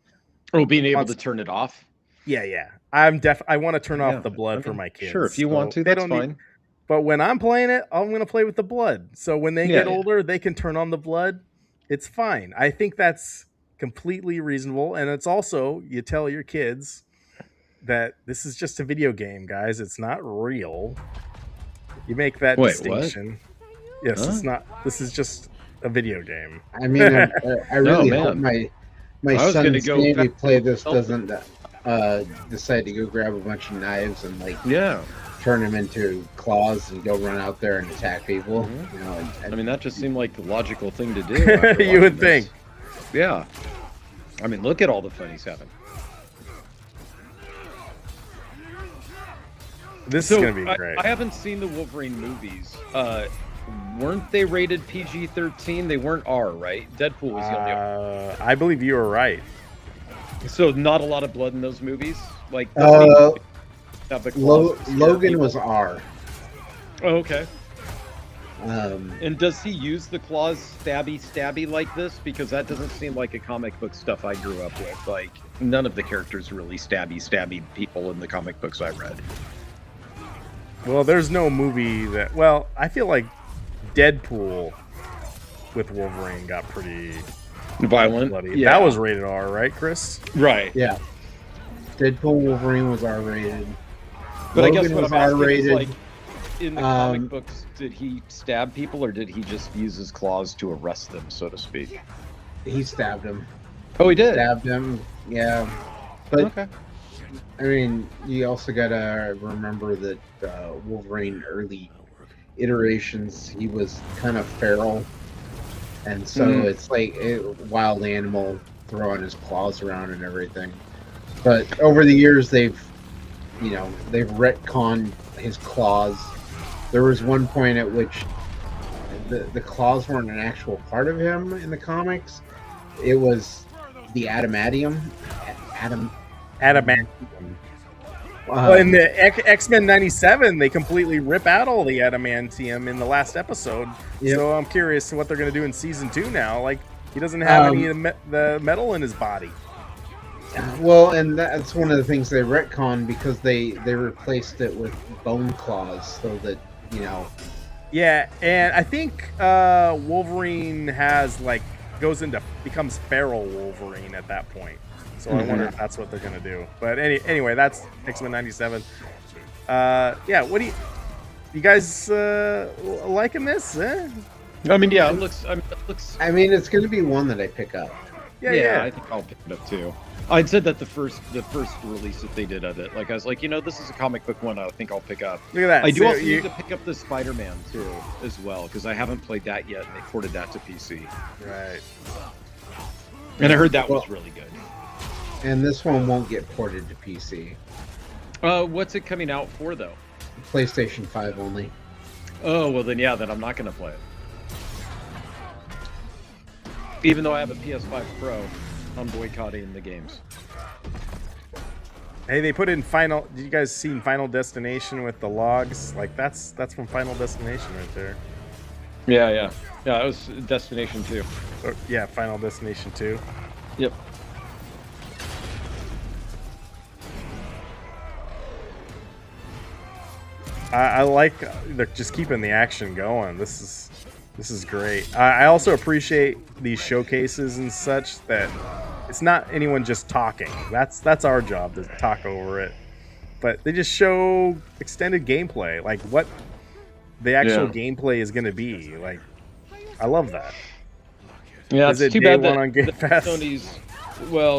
Being able to turn it off. yeah, I want to turn off the blood for my kids. Sure, if you So want to, they that's don't need- fine. But when I'm playing it, I'm gonna play with the blood. So when they get older, they can turn on the blood. It's fine. I think that's completely reasonable, and it's also, you tell your kids that this is just a video game, guys. It's not real. You make that distinction. Yes, it's not. This is just a video game. I mean, I really hope my son's maybe play this doesn't decide to go grab a bunch of knives and like turn them into claws and go run out there and attack people. Mm-hmm. You know, I mean, that just seemed like the logical thing to do. You would think. Yeah. I mean, look at all the fun he's having. This is going to be great. I haven't seen the Wolverine movies. Weren't they rated PG-13? They weren't R, right? Deadpool was the only R. I believe you were right. So not a lot of blood in those movies? Like, Logan was R. Oh, okay. And does he use the claws stabby like this? Because that doesn't seem like a comic book stuff I grew up with. Like, none of the characters really stabby people in the comic books I read. Well, there's no movie that... Well, I feel like Deadpool with Wolverine got pretty violent. Bloody. Yeah. That was rated R, right, Chris? Right. Yeah. Deadpool Wolverine was R-rated. But Logan I guess what was I'm asking R-rated. is, like, in the comic books, did he stab people, or did he just use his claws to arrest them, so to speak? He stabbed him. Oh, he did? Stabbed him, yeah. But, okay. I mean, you also gotta remember that Wolverine early iterations, he was kind of feral. And so it's like a wild animal throwing his claws around and everything. But over the years, they've retconned his claws. There was one point at which the claws weren't an actual part of him in the comics. It was the adamantium. Adamantium. Well, in the X-Men 97, they completely rip out all the adamantium in the last episode. Yep. So I'm curious what they're going to do in season 2 now. Like, he doesn't have any of the metal in his body. Well, and that's one of the things they retcon, because they replaced it with bone claws, so that, you know. Yeah, and I think Wolverine becomes feral Wolverine at that point. So I wonder if that's what they're gonna do. But anyway, that's X-Men 97. Yeah, what do you guys liking this? I mean, yeah, it looks. I mean, it's gonna be one that I pick up. Yeah. I think I'll pick it up too. I'd said that the first release that they did of it, like I was like, this is a comic book one I think I'll pick up. Look at that. I do also need to pick up the Spider-Man too, as well, because I haven't played that yet, and they ported that to PC. Right. And I heard that was really good. And this one won't get ported to PC. What's it coming out for, though? PlayStation 5 only. Oh, well then I'm not going to play it. Even though I have a PS5 Pro, I'm boycotting the games. Hey, they put in Final... Did you guys see Final Destination with the logs? Like, that's from Final Destination right there. Yeah. Yeah, that was Destination 2. Yeah, Final Destination 2. Yep. I like they're just keeping the action going. This is great. I also appreciate these showcases and such, that it's not anyone just talking. That's our job, to talk over it. But they just show extended gameplay, like what the actual gameplay is going to be. Like, I love that. Yeah, it's too bad that on Gamefest?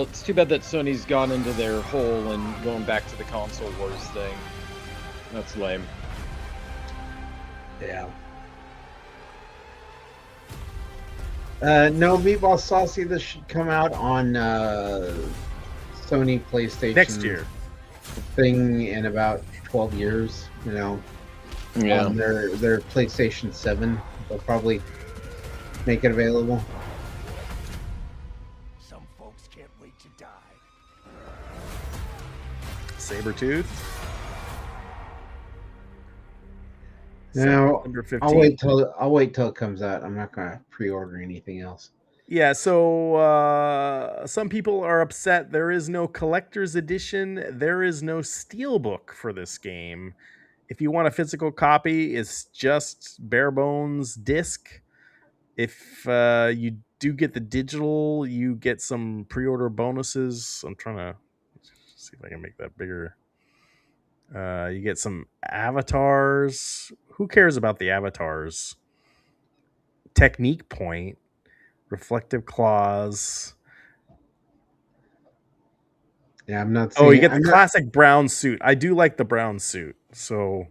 It's too bad that Sony's gone into their hole and going back to the console wars thing. That's lame. Yeah. No, Meatball Saucy, this should come out on Sony PlayStation next year thing in about 12 years, you know. Yeah. Their PlayStation 7, they'll probably make it available. folks can't wait to die. Sabretooth. Now, September 15th. I'll wait till it comes out. I'm not gonna pre-order anything else. Yeah, so some people are upset there is no collector's edition. There is no steelbook for this game. If you want a physical copy, it's just bare bones disc. If you do get the digital, you get some pre-order bonuses. I'm trying to see if I can make that bigger. You get some avatars. Who cares about the avatars? Technique point, reflective claws. Yeah, I'm not. Oh, you get the classic brown suit. I do like the brown suit, so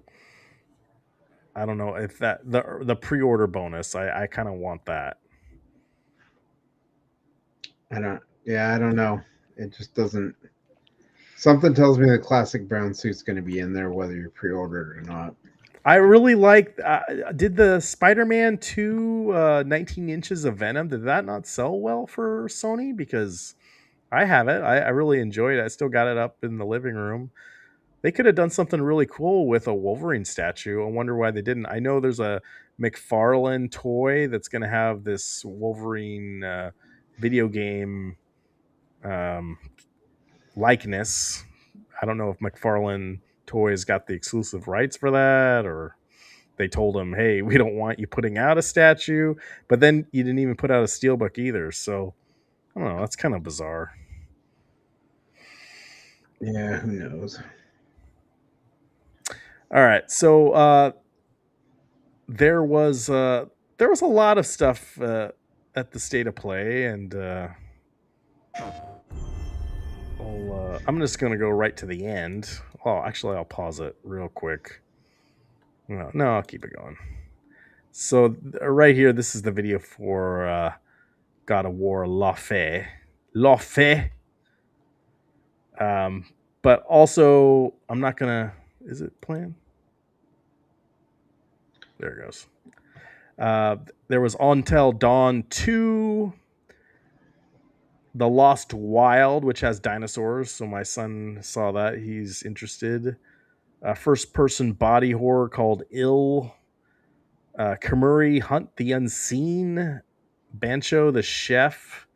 I don't know if that the pre-order bonus. I kind of want that. I don't know. It just doesn't. Something tells me the classic brown suit's going to be in there, whether you pre-order it or not. I really like. Did the Spider-Man 2 19 inches of Venom? Did that not sell well for Sony? Because I have it. I really enjoyed it. I still got it up in the living room. They could have done something really cool with a Wolverine statue. I wonder why they didn't. I know there's a McFarlane toy that's going to have this Wolverine video game likeness. I don't know if McFarlane Toys got the exclusive rights for that, or they told him, hey, we don't want you putting out a statue. But then you didn't even put out a steelbook either. So, I don't know. That's kind of bizarre. Yeah, who knows? All right, so there was a lot of stuff at the State of Play, and I'm just gonna go right to the end. Oh, actually, I'll pause it real quick. No, I'll keep it going. So right here, this is the video for God of War La Fe. But also, I'm not gonna. Is it playing? There it goes. There was Until Dawn 2, The Lost Wild, which has dinosaurs. So my son saw that. He's interested. First-person body horror called Ill. Kamuri Hunt the Unseen. Bancho the Chef.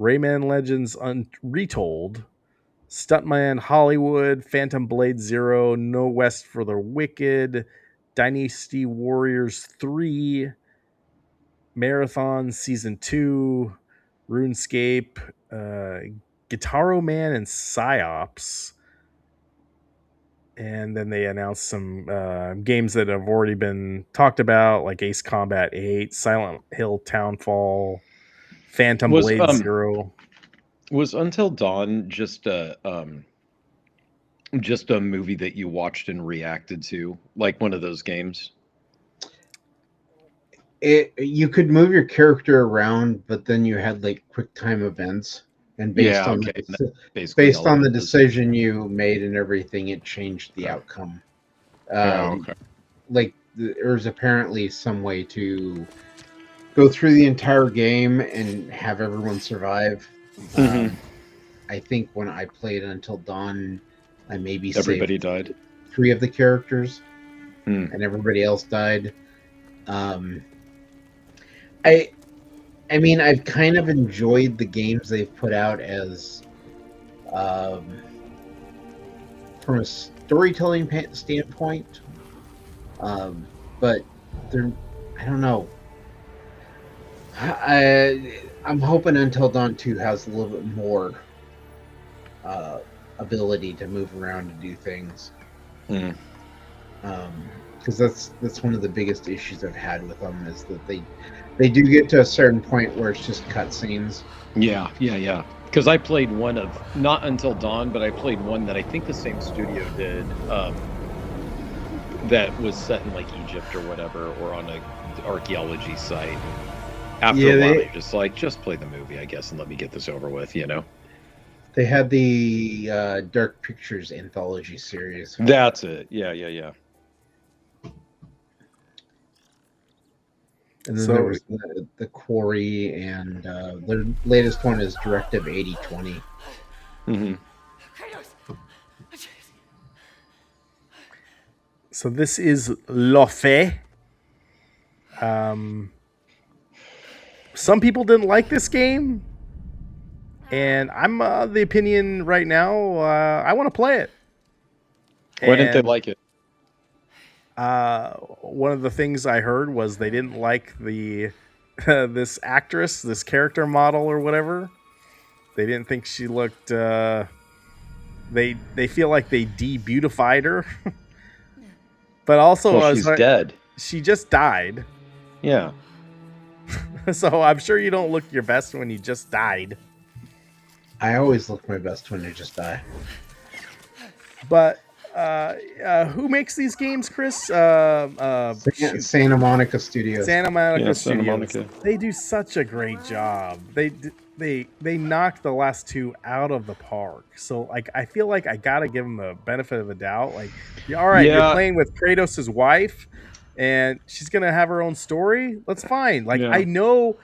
Rayman Legends Retold. Stuntman Hollywood. Phantom Blade Zero. No West for the Wicked. Dynasty Warriors 3, Marathon Season 2, RuneScape, Guitaro Man, and Psyops. And then they announced some games that have already been talked about, like Ace Combat 8, Silent Hill Townfall, Phantom Blade Zero. Was Until Dawn just a movie that you watched and reacted to, like one of those games? You could move your character around, but then you had like quick time events, and based on the decision you made and everything, it changed the outcome. Like there's apparently some way to go through the entire game and have everyone survive. I think when I played Until Dawn, I maybe everybody died. 3 of the characters, and everybody else died. I mean, I've kind of enjoyed the games they've put out as, from a storytelling standpoint, but they're, I don't know. I'm hoping Until Dawn 2 has a little bit more ability to move around and do things, because that's one of the biggest issues I've had with them, is that they do get to a certain point where it's just cutscenes. Yeah. Because I played one of, not Until Dawn, but I played one that I think the same studio did, that was set in like Egypt or whatever, or on a archaeology site. After a while, they just play the movie, I guess, and let me get this over with, you know? They had the Dark Pictures anthology series. That's it. Yeah. And then So- there was the Quarry, and their latest one is Directive 8020. Mm-hmm. So this is Lofe. Some people didn't like this game, and I'm the opinion right now. I want to play it. Why didn't they And, like it? one of the things I heard was they didn't like the this actress, this character model or whatever. They didn't think she looked. They feel like they de-beautified her. But also, Well, she's dead. She just died. Yeah. So I'm sure you don't look your best when you just died. I always look my best when I just die. But who makes these games, Chris? Shoot. Santa Monica Studios. Santa Monica Yeah, Santa Studios. Monica. They do such a great job. They knocked the last two out of the park. So like I feel like I gotta give them the benefit of the doubt. Like, all right, Yeah. you're playing with Kratos' wife, and she's gonna have her own story. That's fine. Like Yeah. I know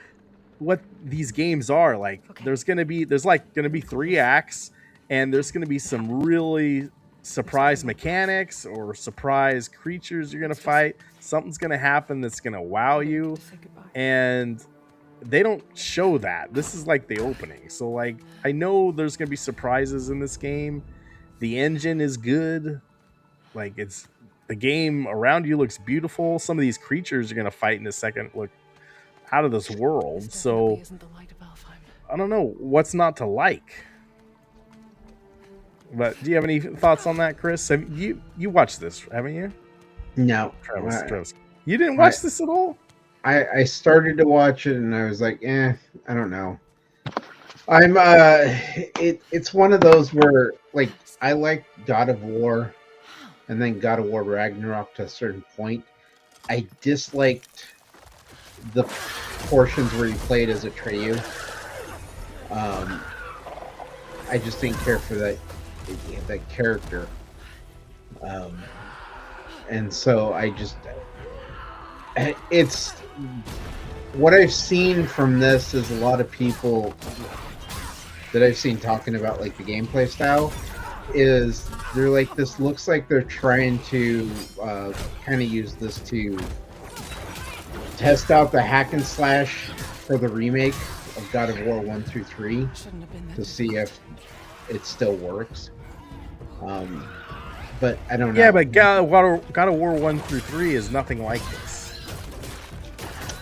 what these games are. Like there's gonna be 3 acts, and there's gonna be some really surprise mechanics or surprise creatures you're gonna fight. Something's gonna happen that's gonna wow you, and they don't show that. This is like the opening, so like I know there's gonna be surprises in this game. The engine is good. Like it's the game around you looks beautiful. Some of these creatures you're gonna fight in a second look out of this world. So I don't know what's not to like. But do you have any thoughts on that, Chris? Have you watched this, haven't you? No. Travis. You didn't watch this at all? I started to watch it and I was like, I don't know. I'm it's one of those where like I like God of War and then God of War Ragnarok to a certain point. I disliked the portions where you played as Atreyu. I just didn't care for that character. And so it's what I've seen from this is a lot of people that I've seen talking about like the gameplay style is they're like, this looks like they're trying to kind of use this to test out the hack and slash for the remake of God of War 1 through 3 to see if it still works. But I don't know. Yeah, but God of War 1 through 3 is nothing like this.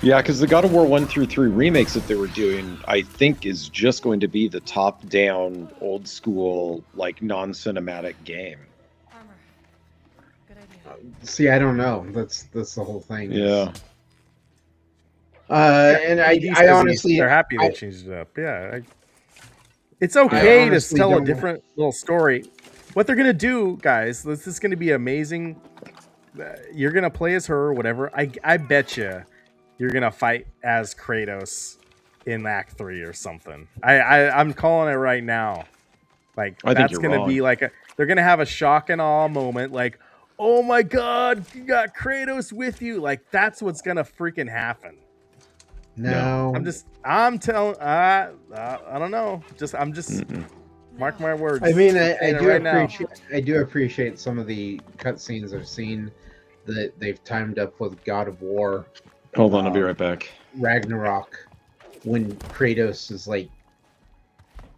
Yeah, because the God of War 1 through 3 remakes that they were doing, I think, is just going to be the top-down, old-school, like, non-cinematic game. See, I don't know. That's the whole thing. Yeah. And I honestly, they're happy they changed it up. Yeah, it's okay to honestly tell a don't- different little story. What they're gonna do, guys, this is gonna be amazing. You're gonna play as her or whatever. I bet you're gonna fight as Kratos in Act 3 or something. I'm calling it right now. Like I think that's you're gonna wrong. be like they're gonna have a shock and awe moment. Like, oh my god, you got Kratos with you. Like that's what's gonna freaking happen. no. I'm telling. I don't know. I'm just. Mm-mm. Mark my words. I mean, I Saying it do right now. appreciate some of the cutscenes I've seen that they've timed up with God of War Hold on, I'll be right back. Ragnarok, when Kratos is like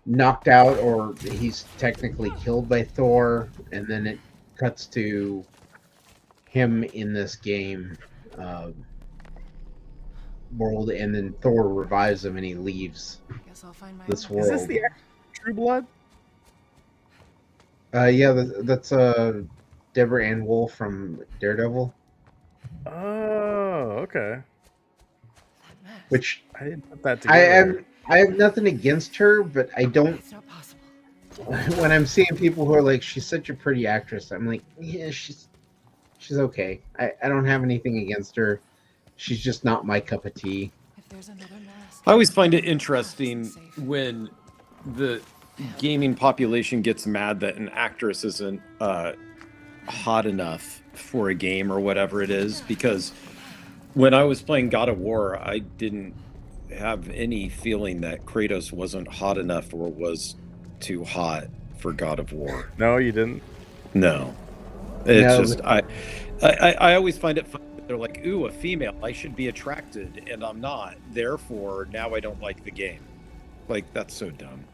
knocked out or he's technically killed by Thor, and then it cuts to him in this game world, and then Thor revives him and he leaves this world. Is this the actual True Blood? Yeah, that's Deborah Ann Wool from Daredevil, Oh, okay. which I didn't put that I together. have nothing against her, but I don't. When I'm seeing people who are like, she's such a pretty actress, I'm like, yeah, she's okay. I don't have anything against her. She's just not my cup of tea. I always find it interesting when the gaming population gets mad that an actress isn't hot enough for a game or whatever it is, because when I was playing God of War, I didn't have any feeling that Kratos wasn't hot enough or was too hot for God of War. No, you didn't. No, it's No, just I always find it funny. They're like, ooh, a female, I should be attracted, and I'm not. Therefore, now I don't like the game. Like, that's so dumb.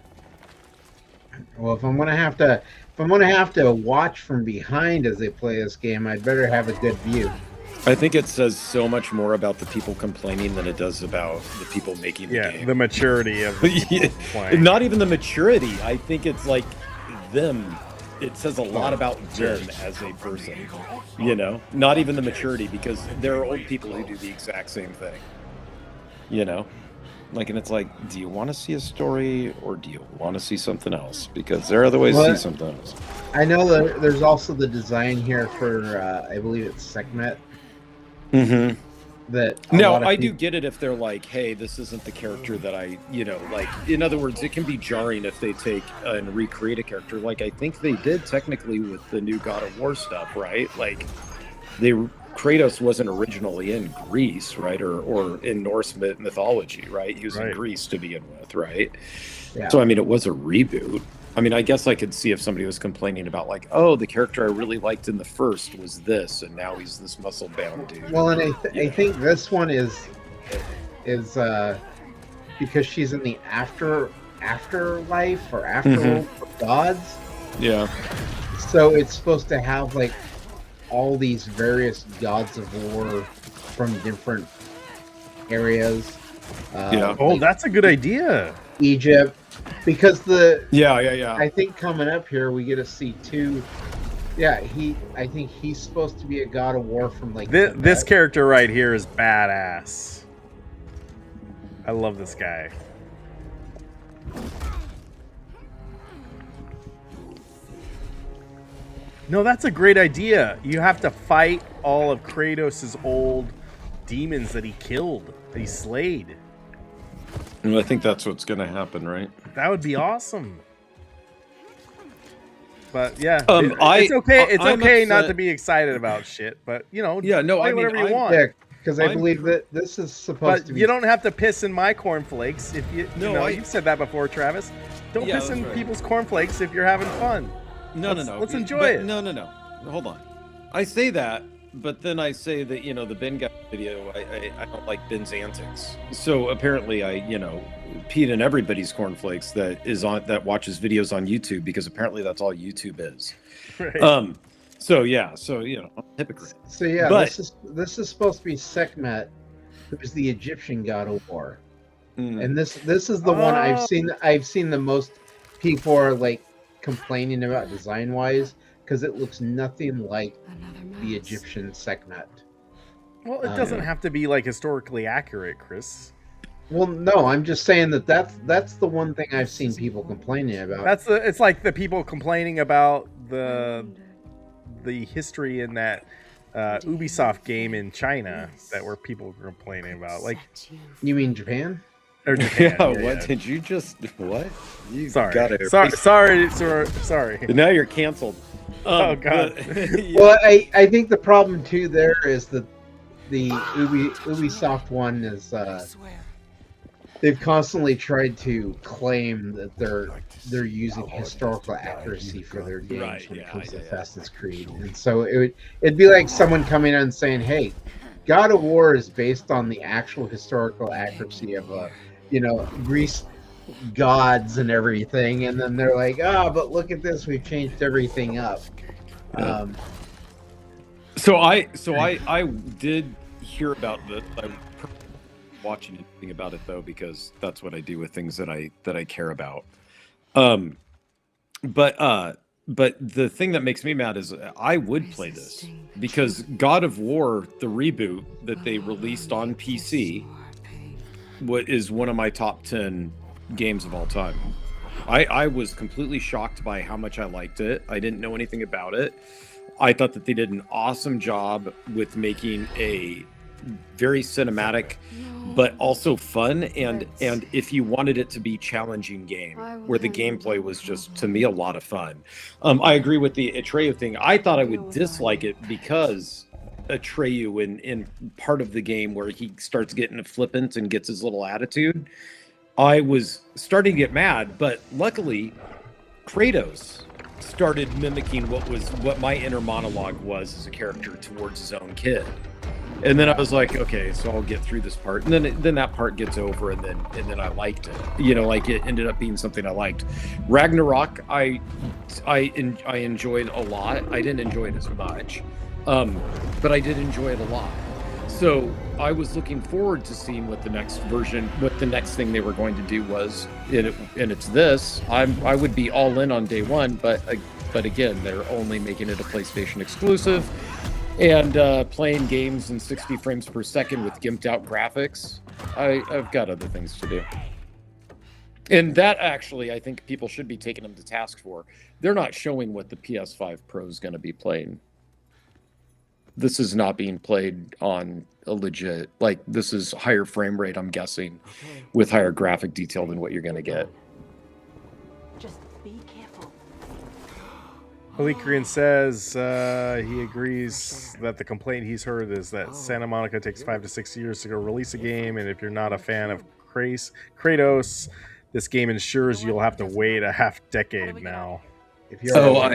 Well, if I'm gonna have to watch from behind as they play this game, I'd better have a good view. I think it says so much more about the people complaining than it does about the people making the Yeah, game. the maturity of the people playing. Not even the maturity. I think it's like them. It says a lot about them as a person. You know, not even the maturity, because there are old people who do the exact same thing. You know, like, and it's like, do you want to see a story or do you want to see something else? Because there are other ways to see something else. I know that there's also the design here for I believe it's Sekhmet. Mm-hmm. That No, I do get it if they're like, hey, this isn't the character that I, like, in other words, it can be jarring if they take and recreate a character. Like, I think they did technically with the new God of War stuff, right? Like, Kratos wasn't originally in Greece, right? Or in Norse mythology, right? He was in Greece to begin with, right? Yeah. So, I mean, it was a reboot. I mean, I guess I could see if somebody was complaining about, like, oh, the character I really liked in the first was this, and now he's this muscle-bound dude. Well, and I think this one is because she's in the afterlife or afterworld of gods. Yeah. So it's supposed to have like all these various gods of war from different areas. Yeah. Oh, like that's a good idea. Egypt, because Yeah. I think coming up here we get to see two. Yeah, I think he's supposed to be a god of war from like This character right here is badass. I love this guy. No, that's a great idea. You have to fight all of Kratos' old demons that he killed, that he slayed. Well, I think that's what's going to happen, right? That would be awesome. But yeah, it's okay. It's I'm okay not upset. to be excited about shit. But Yeah, no, play I mean, whatever you I'm- want. Yeah, because I I'm- believe that this is supposed But to be. you don't have to piss in my cornflakes if you. No, you know, I- you've said that before, Travis. Don't Yeah, piss that's in right. people's cornflakes if you're having fun. No. Let's enjoy But it. No. Hold on. I say that, but then I say that, the Ben guy video, I don't like Ben's antics. So apparently I, peed in everybody's cornflakes that watches videos on YouTube, because apparently that's all YouTube is. Right. So hypocrite. So yeah, But- this is supposed to be Sekhmet, who's the Egyptian god of war, Mm. and this is the one I've Oh. seen. I've seen the most people are like complaining about design wise because it looks nothing like the Egyptian Sekhmet. Well, it doesn't have to be like historically accurate, Chris. Well, no, I'm just saying that's the one thing I've seen people complaining about. It's like the people complaining about the history in that Ubisoft game in China that were people complaining about, like You mean Japan? or Japan. Yeah, yeah, what yeah. did you just what? You Sorry. gotta- Sorry. Now you're canceled. Oh, God. Well, I think the problem too there is that the Ubisoft one is they've constantly tried to claim that they're using historical accuracy for their games Right, when it yeah, comes to yeah. Assassin's Creed, and so it'd be like someone coming out and saying, "Hey, God of War is based on the actual historical accuracy of Greece gods and everything," and then they're like, but look at this, we've changed everything up. So I did hear about this. I'm watching anything about it though, because that's what I do with things that I care about. But the thing that makes me mad is I would play this, because God of War, the reboot that they released on PC, is one of my top 10 games of all time. I was completely shocked by how much I liked it. I didn't know anything about it. I thought that they did an awesome job with making a very cinematic but also fun and if you wanted it to be challenging game where the gameplay was just, to me, a lot of fun. I agree with the Atreyu thing. I thought I would dislike it because Atreyu in part of the game where he starts getting flippant and gets his little attitude, I was starting to get mad. But luckily, Kratos started mimicking what my inner monologue was as a character towards his own kid. And then I was like, okay, so I'll get through this part, and then that part gets over, and then I liked it. You know, like it ended up being something I liked. Ragnarok, I enjoyed a lot. I didn't enjoy it as much, but I did enjoy it a lot. So I was looking forward to seeing what the next thing they were going to do was, and it's this. I would be all in on day one, but again, they're only making it a PlayStation exclusive. And playing games in 60 frames per second with gimped out graphics, I've got other things to do. And that actually, I think people should be taking them to task for. They're not showing what the PS5 Pro is going to be playing. This is not being played on a legit, like this is higher frame rate, I'm guessing, with higher graphic detail than what you're going to get. Just be careful. Korean says he agrees that the complaint he's heard is that Santa Monica takes 5 to 6 years to go release a game, and if you're not a fan of Kratos, this game ensures you'll have to wait a half decade now. If you are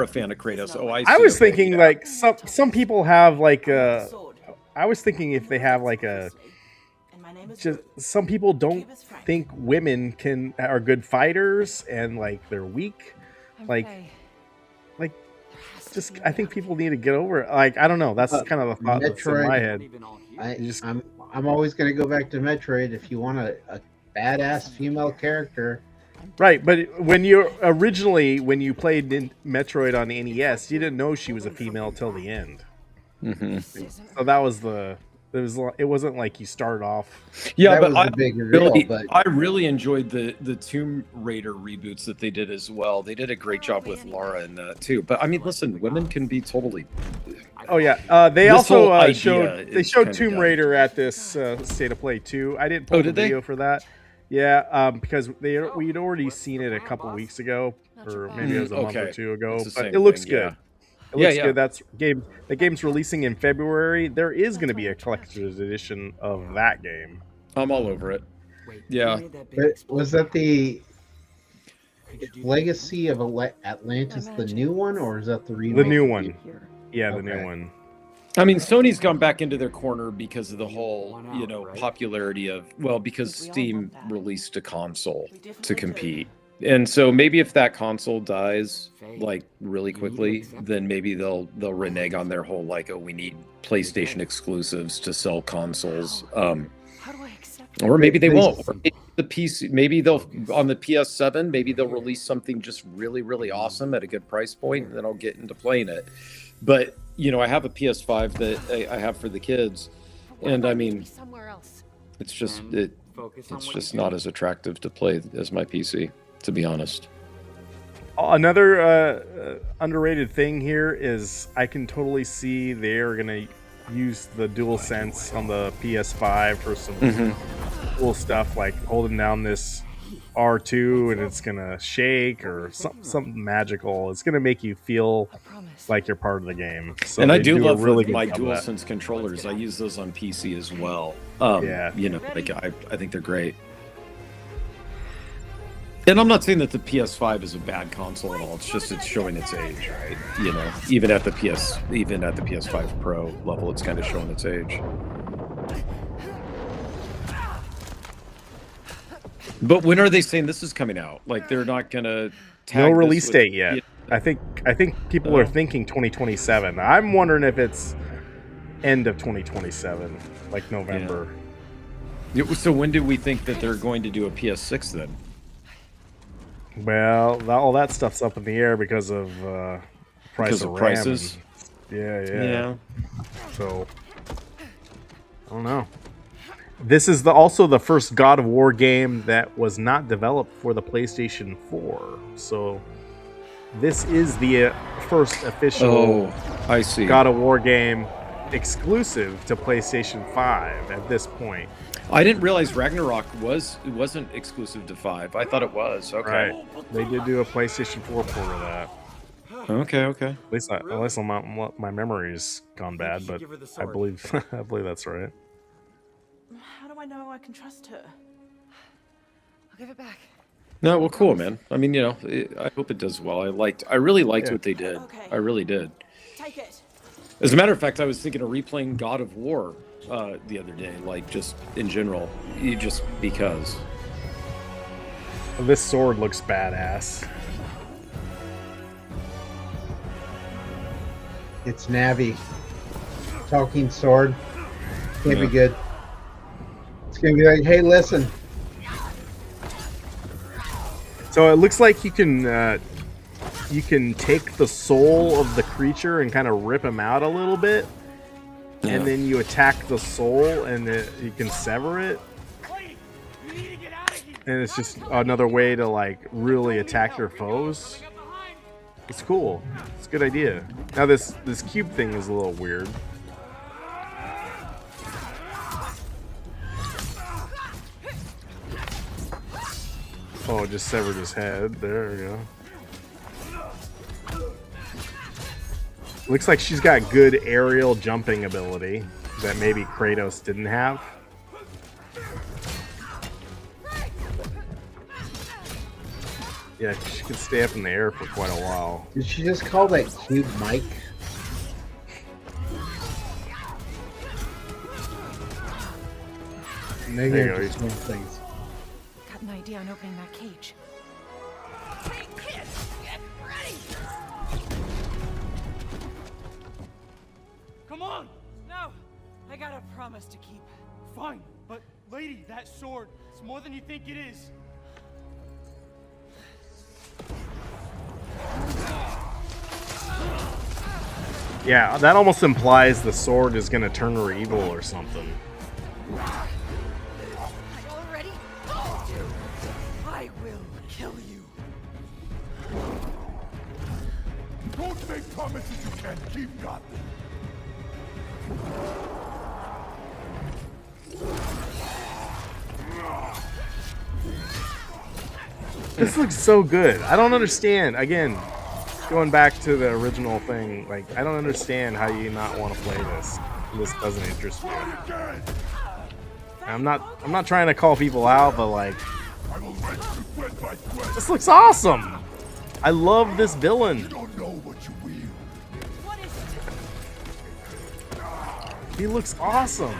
a fan of Kratos, I see. I was thinking like some people have like I was thinking if they have like just some people don't think women are good fighters and like they're weak. Like just I think people need to get over it. Like I don't know, that's kind of the thought that's in my head. I'm always going to go back to Metroid. If you want a badass female character, right? But when you played in Metroid on the NES, you didn't know she was a female till the end. Mm-hmm. So that was it wasn't like you started off. Yeah, but I really enjoyed the Tomb Raider reboots that they did as well. They did a great job with Lara in that too. But I mean, listen, women can be totally. Oh yeah, they also showed Tomb Raider at this State of Play 2. I didn't pull the video for that. Yeah, because we'd already seen it a couple weeks ago, or maybe it was a month or two ago. But it looks good. Yeah. It looks good. That's game. The game's releasing in February. There is going to be a collector's edition of that game. I'm all over it. Yeah. Was that the Legacy of Atlantis, the new one, or is that the remake? The new one. Yeah, the new one. I mean, Sony's gone back into their corner because of the whole, popularity of, because Steam released a console to compete. And so maybe if that console dies like really quickly, then maybe they'll renege on their whole like, oh, we need PlayStation exclusives to sell consoles. Or maybe they won't. Or maybe the PC, maybe they'll on the PS7, maybe they'll release something just really, really awesome at a good price point, and then I'll get into playing it. But I have a PS5 that I have for the kids, and I mean, it's just not as attractive to play as my PC. To be honest. Another underrated thing here is I can totally see they're going to use the DualSense on the PS5 for some cool stuff, like holding down this R2 and it's going to shake or something magical. It's going to make you feel like you're part of the game. So and I do love my DualSense controllers. I use those on PC as well. I think they're great. And I'm not saying that the PS5 is a bad console at all. It's just it's showing its age, right? Even at the PS5 Pro level, it's kind of showing its age. But when are they saying this is coming out? Like they're not gonna tag no release date yet. I think people are thinking 2027. I'm wondering if it's end of 2027, like November. Yeah. So when do we think that they're going to do a PS6 then? Well, all that stuff's up in the air because of prices. Yeah. So I don't know. This is also the first God of War game that was not developed for the PlayStation 4. So this is the first official God of War game exclusive to PlayStation 5 at this point. I didn't realize Ragnarok wasn't exclusive to 5. I thought it was. Okay. Right. They did do a PlayStation 4 port of that. Okay, okay. At least, my memory's gone bad, but I believe I believe that's right. How do I know I can trust her? I'll give it back. No, well, cool, man. I mean, you know, I hope it does well. I really liked Yeah. what they did. Okay. I really did. Take it. As a matter of fact, I was thinking of replaying God of War the other day, like just in general, just because. This sword looks badass. It's Navi. Talking sword. Can't be good. It's gonna be like, hey, listen. So it looks like you can take the soul of the creature and kind of rip him out a little bit, and then you attack the soul, and you can sever it. And it's just another way to like really attack your foes. It's cool. It's a good idea. Now this cube thing is a little weird. Oh, it just severed his head. There we go. Looks like she's got good aerial jumping ability that maybe Kratos didn't have. Yeah, she can stay up in the air for quite a while. Did she just call that cube Mike? Maybe There you I'm go. just doing things. Got an idea on opening that cage. Come on! No, I got a promise to keep. Fine, but lady, that sword, it's more than you think it is. Yeah, that almost implies the sword is gonna turn her evil or something. Are you all ready? I will kill you. Don't make promises you can't keep, God. This looks so good. I don't understand. Again, going back to the original thing, like I don't understand how you not want to play this. This doesn't interest me. I'm not trying to call people out, but like this looks awesome. I love this villain. Don't know what you will. What is it? He looks awesome.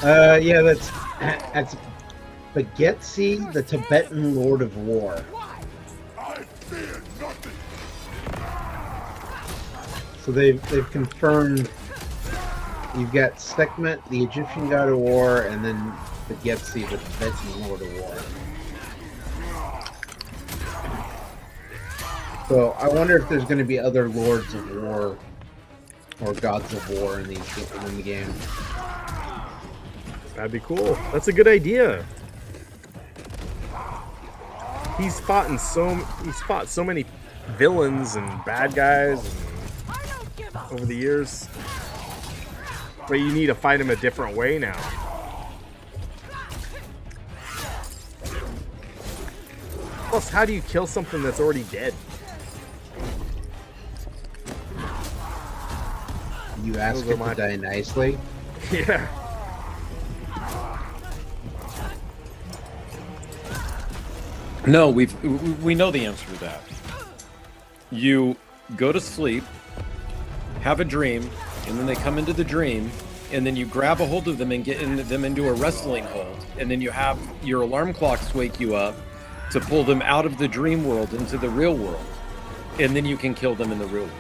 Yeah, that's Bagetsi, the Tibetan Lord of War. I fear nothing. So they've confirmed you've got Sekhmet, the Egyptian god of war, and then Bagetsi, the Tibetan Lord of War. So I wonder if there's going to be other lords of war or gods of war in the game. That'd be cool. That's a good idea. He's fought so many villains and bad guys over the years. But you need to fight him a different way now. Plus, how do you kill something that's already dead? You ask it to die nicely. Yeah. No, we know the answer to that. You go to sleep, have a dream, and then they come into the dream, and then you grab a hold of them and get them into a wrestling hold, and then you have your alarm clocks wake you up to pull them out of the dream world into the real world, and then you can kill them in the real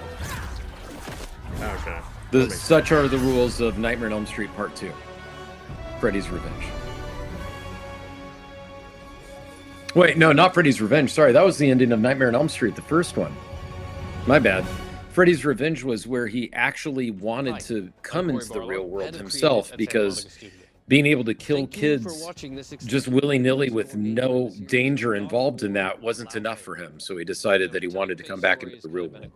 world. Okay. Such are the rules of Nightmare on Elm Street Part 2. Freddy's Revenge. Wait, no, not Freddy's Revenge. Sorry, that was the ending of Nightmare on Elm Street, the first one. My bad. Freddy's Revenge was where he actually wanted to come into the real world himself because being able to kill kids just willy-nilly with no danger involved in that wasn't enough for him. So he decided that he wanted to come back into the real world.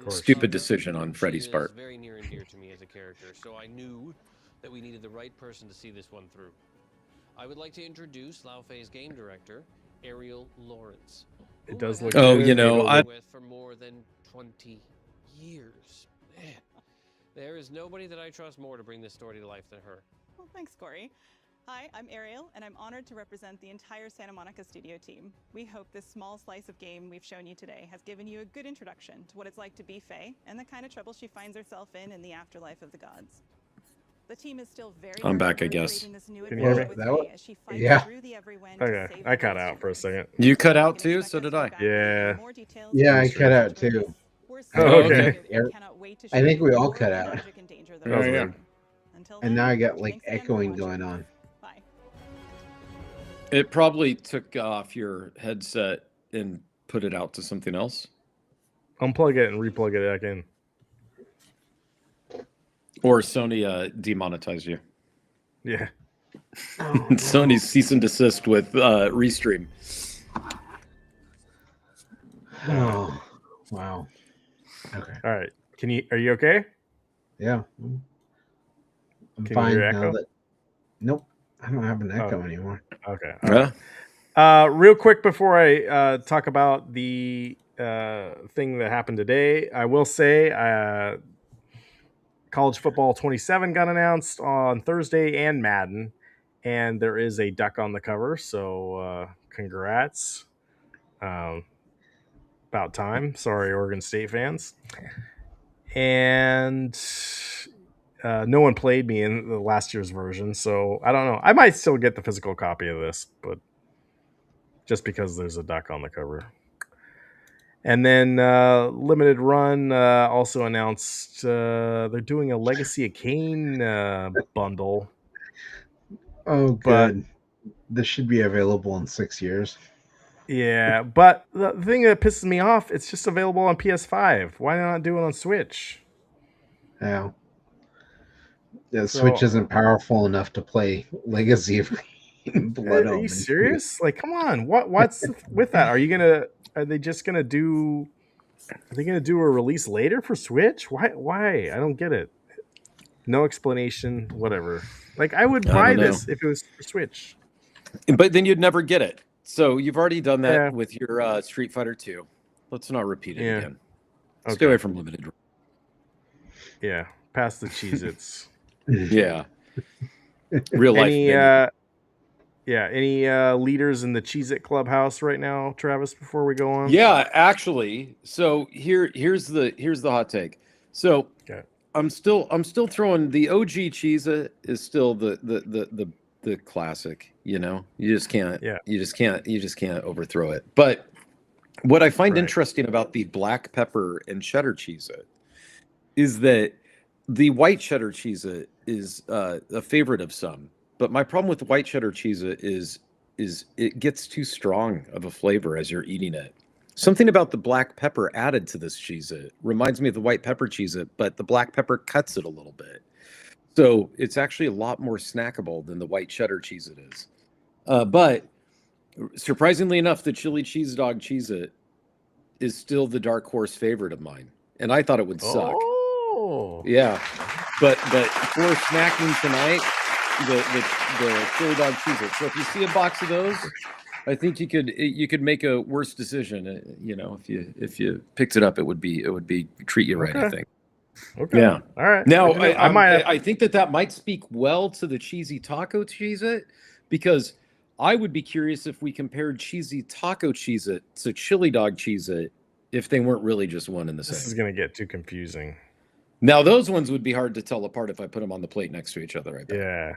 Stupid decision on Freddy's part. Very near and dear to me as a character, so I knew that we needed the right person to see this one through. I would like to introduce Laufey's game director, Ariel Lawrence. It whom does I've look had Oh, good. you know, working I with for more than 20 years. Man, there is nobody that I trust more to bring this story to life than her. Well, thanks, Corey. Hi, I'm Ariel, and I'm honored to represent the entire Santa Monica studio team. We hope this small slice of game we've shown you today has given you a good introduction to what it's like to be Faye and the kind of trouble she finds herself in the afterlife of the gods. The team is still very I'm back, I early guess. creating this new Can you hear adventure me? with That Faye as she fights Yeah. through the Everwind to Okay, save I the cut ghost out for a humans. second. You cut out can too, expect so us did to I. be back with Yeah. more details Yeah, and I cut out release. too. We're Oh, so okay. excited and cannot wait to I show think you we all more of cut the out. magic and danger that That was awaits weird. you. Until And then, now I got like thanks again for echoing watching. going on. Bye. It probably took off your headset and put it out to something else. Unplug it and replug it back in. Or Sony demonetized you. Yeah. Sony's cease and desist with Restream. Oh, wow. Okay. All right. Are you okay? Yeah. I'm Can you fine hear now echo? that. Nope. I don't have an echo Oh. anymore. Okay. all Yeah. right. Real quick before I talk about the thing that happened today, I will say College Football 27 got announced on Thursday and Madden, and there is a duck on the cover. So congrats. About time. Sorry, Oregon State fans. And no one played me in the last year's version, so I don't know. I might still get the physical copy of this, but just because there's a duck on the cover. And then Limited Run also announced they're doing a Legacy of Kain bundle. Oh, But- good. This should be available in 6 years. Yeah, but the thing that pisses me off, it's just available on PS5. Why not do it on Switch? Yeah. The So- Switch isn't powerful enough to play Legacy of Blood Are Omen. you serious? Like, come on. What's with that? Are they just gonna do? Are they gonna do a release later for Switch? Why? I don't get it. No explanation. Whatever. Like, I would I buy don't know. this if it was for Switch. But then you'd never get it. So you've already done that Yeah. with your Street Fighter 2. Let's not repeat it Yeah. again. Okay. Stay away from limited. Yeah. Past the Cheez-Its. Yeah. Real life. Any menu. any leaders in the Cheez-It Clubhouse right now, Travis, before we go on? Yeah, actually. So here's the hot take. So Okay. I'm still throwing the OG Cheez-It is still the classic, you know. You just can't overthrow it. But what I find Right. interesting about the black pepper and cheddar Cheez-It is that the white cheddar Cheez-It is a favorite of some. But my problem with the white cheddar Cheez-It is it gets too strong of a flavor as you're eating it. Something about the black pepper added to this Cheez-It reminds me of the white pepper Cheez-It, but the black pepper cuts it a little bit. So it's actually a lot more snackable than the white cheddar Cheez-It is. But surprisingly enough, the chili cheese dog Cheez-It is still the dark horse favorite of mine. And I thought it would suck. Oh. Yeah. But for snacking tonight, the chili dog Cheez-It. So if you see a box of those, I think you could make a worse decision. You know, if you picked it up, it would be treat you right. I Okay. think. Okay. Yeah. All right. Now I might. I think that might speak well to the cheesy taco Cheez-It, because I would be curious if we compared cheesy taco Cheez-It to chili dog Cheez-It if they weren't really just one and the This is same. gonna get too confusing. Now those ones would be hard to tell apart if I put them on the plate next to each other. I bet. Yeah.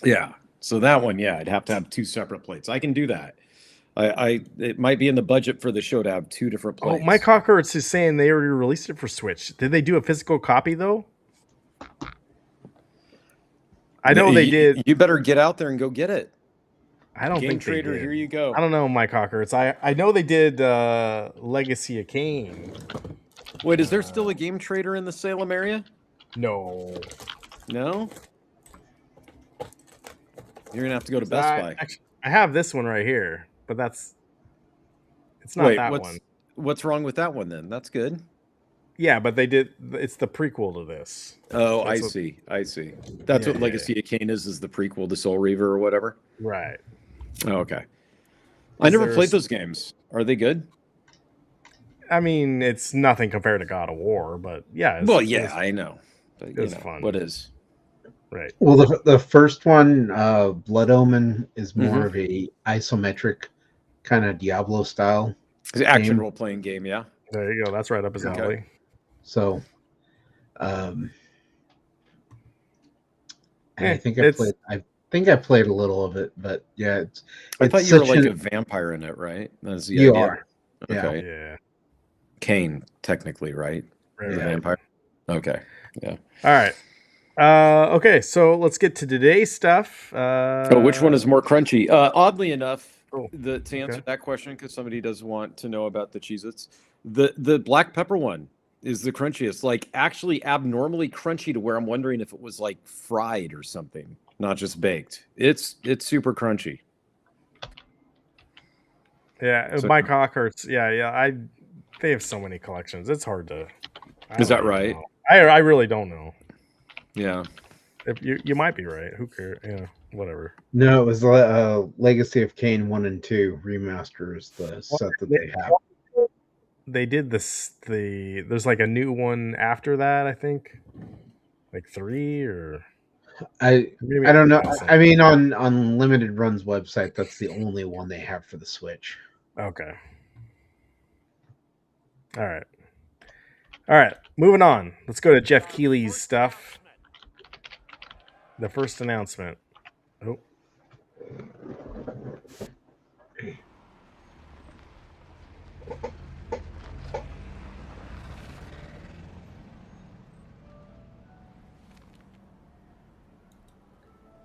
Yeah. So that one, yeah, I'd have to have two separate plates. I can do that. It might be in the budget for the show to have two different Oh, plates. Mike Hawkerts is saying they already released it for Switch. Did they do a physical copy though? I know they did. You better get out there and go get it. I don't Game think they Trader, did. here you go. I don't know, Mike Hawkerts. I know they did Legacy of Kain. Wait, is there still a Game Trader in the Salem area? No. No? You're gonna have to go to Best Buy. Actually, I have this one right here, but it's not Wait, that one. what's wrong with that one then? That's good. Yeah, but they did. It's the prequel to this. Oh, That's I what- see. I see. That's Yeah, what yeah, Legacy of Kain is the prequel to Soul Reaver or whatever. Right. Oh, okay. I Is never there played s- those games. Are they good? I mean, it's nothing compared to God of War, but yeah. Well, yeah, I know. But, it was fun. What is? Right. Well, the first one, Blood Omen, is more Mhm. of a isometric kind of Diablo style. It's an action Game. role playing game, yeah. There you go. That's right up his Okay. alley. So, and Yeah, I think it's- I played a little of it, but yeah, I it's thought you were such like an- a vampire in it, right? That's the You idea. are. Yeah. Okay. Yeah. Cain, technically, right? Right, The right. vampire. Okay. Yeah. All right. Okay, so let's get to today's stuff. Oh, which one is more crunchy? Oddly enough, Oh, to answer okay. that question, because somebody does want to know about the Cheez-Its, the black pepper one is the crunchiest. Like actually abnormally crunchy to where I'm wondering if it was like fried or something, not just baked. It's super crunchy. Yeah, So- Mike Hawkhurst. Yeah. They have so many collections. It's hard to. I Is don't that even right? know. I really don't know. Yeah. If you might be right. Who cares? Yeah, whatever. No, it was Legacy of Kain 1 and 2 remasters, the set that they have. They did this. There's like a new one after that. I think, like 3 or maybe I don't know. something. I mean, on Limited Run's website, that's the only one they have for the Switch. Okay. All right. Moving on. Let's go to Jeff Keighley's stuff. The first announcement. Oh.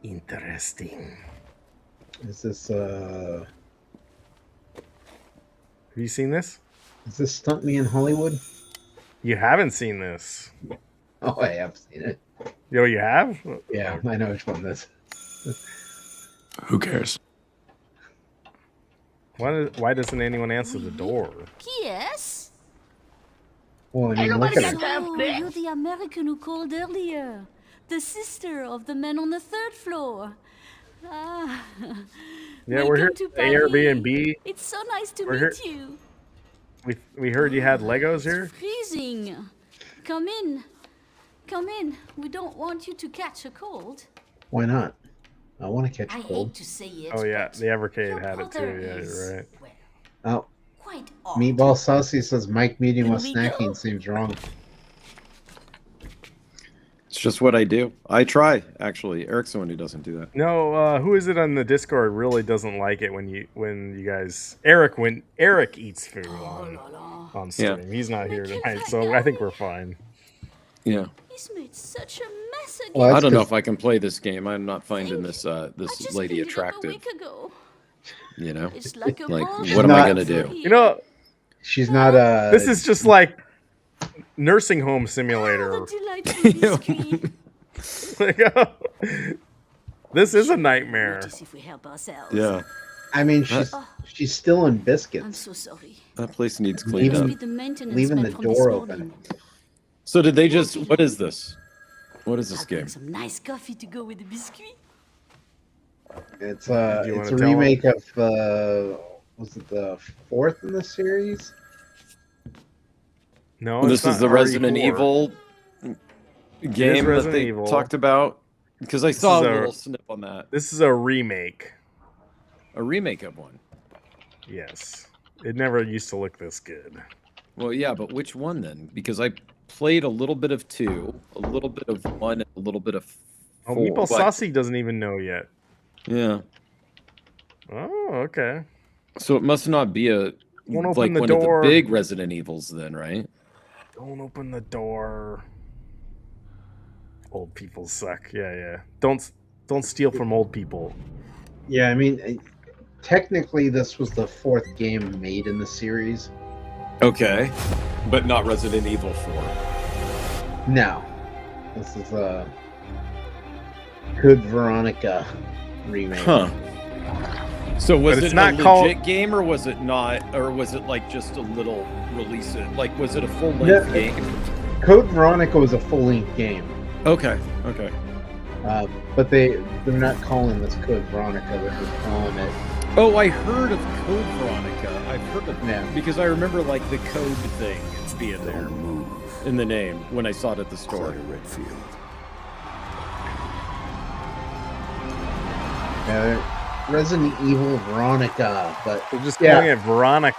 Interesting. Is this Have you seen this? Stunt Me in Hollywood? You haven't seen this. Oh, I have seen it. Yo, you have? Yeah, I know which one this. Who cares? Why doesn't anyone answer the door? Yes? Well, I mean, look at it. So, you're the American who called earlier. The sister of the man on the 3rd floor. Ah. Yeah, we're here Welcome at to the Paris. Airbnb. It's so nice to We're meet here- you. We heard you had Legos here. Freezing. Come in. Come in. We don't want you to catch a cold. Why not? I want to catch I a hate cold. to say it. Oh yeah, but the Evercade your had it too. brother Yeah, is, you're right. well, Oh, quite odd. Meatball Saucy says Mike meeting with Can we snacking go? seems wrong. It's just what I do. I try, actually. Eric's the one who doesn't do that. No, who is it on the Discord really doesn't like it when you guys when Eric eats food on stream. He's not here tonight, so I think we're fine. Yeah. He's made such a mess again. Well, I that's don't know 'cause- if I can play this game. I'm not finding this I this just lady cleaned it up a attractive. week ago. You know? It's like a Like, ball what am I shot gonna for do? here. You know, She's not this is just like nursing home simulator. Oh, the delightful biscuit. Like, oh, this is a nightmare. Notice if we help ourselves. Yeah. I mean, she's still in I'm biscuits. so sorry. That place needs cleaned Even- up. Be the maintenance leaving man the from this door morning. open. So did they just what is this? What is this I'll bring game? some nice coffee to go with the biscuit. It's Do you it's wanna a tell remake of was it the 4th in the series? No, This it's not is the Resident RE4. Evil game that Resident they Evil. talked about. Because I saw a is a- little snip on that. This is a remake. A remake of one. Yes, it never used to look this good. Well, yeah, but which one then? Because I played a little bit of 2, a little bit of 1, and a little bit of 4. Oh, Meatball but- Saucy doesn't even know yet. Yeah. Oh, okay. So it must not be a Won't open like the one door. of the big Resident Evils then, right? Don't open the door. Old people suck. Yeah. Don't steal from old people. Yeah, I mean, technically this was the 4th game made in the series. Okay. But not Resident Evil 4. No, this is a Good Veronica remake. Huh. So was But it's it not a called- legit game, or was it not, or was it like just a little release? Like, was it a full Yeah. length game? Code Veronica was a full-length game, Okay. but they're not calling this Code Veronica. They're calling it. Oh, I heard of Code Veronica. I've heard of Yeah. because I remember like the code thing being there in the name when I saw it at the store. Resident Evil Veronica, but They're just calling it Veronica.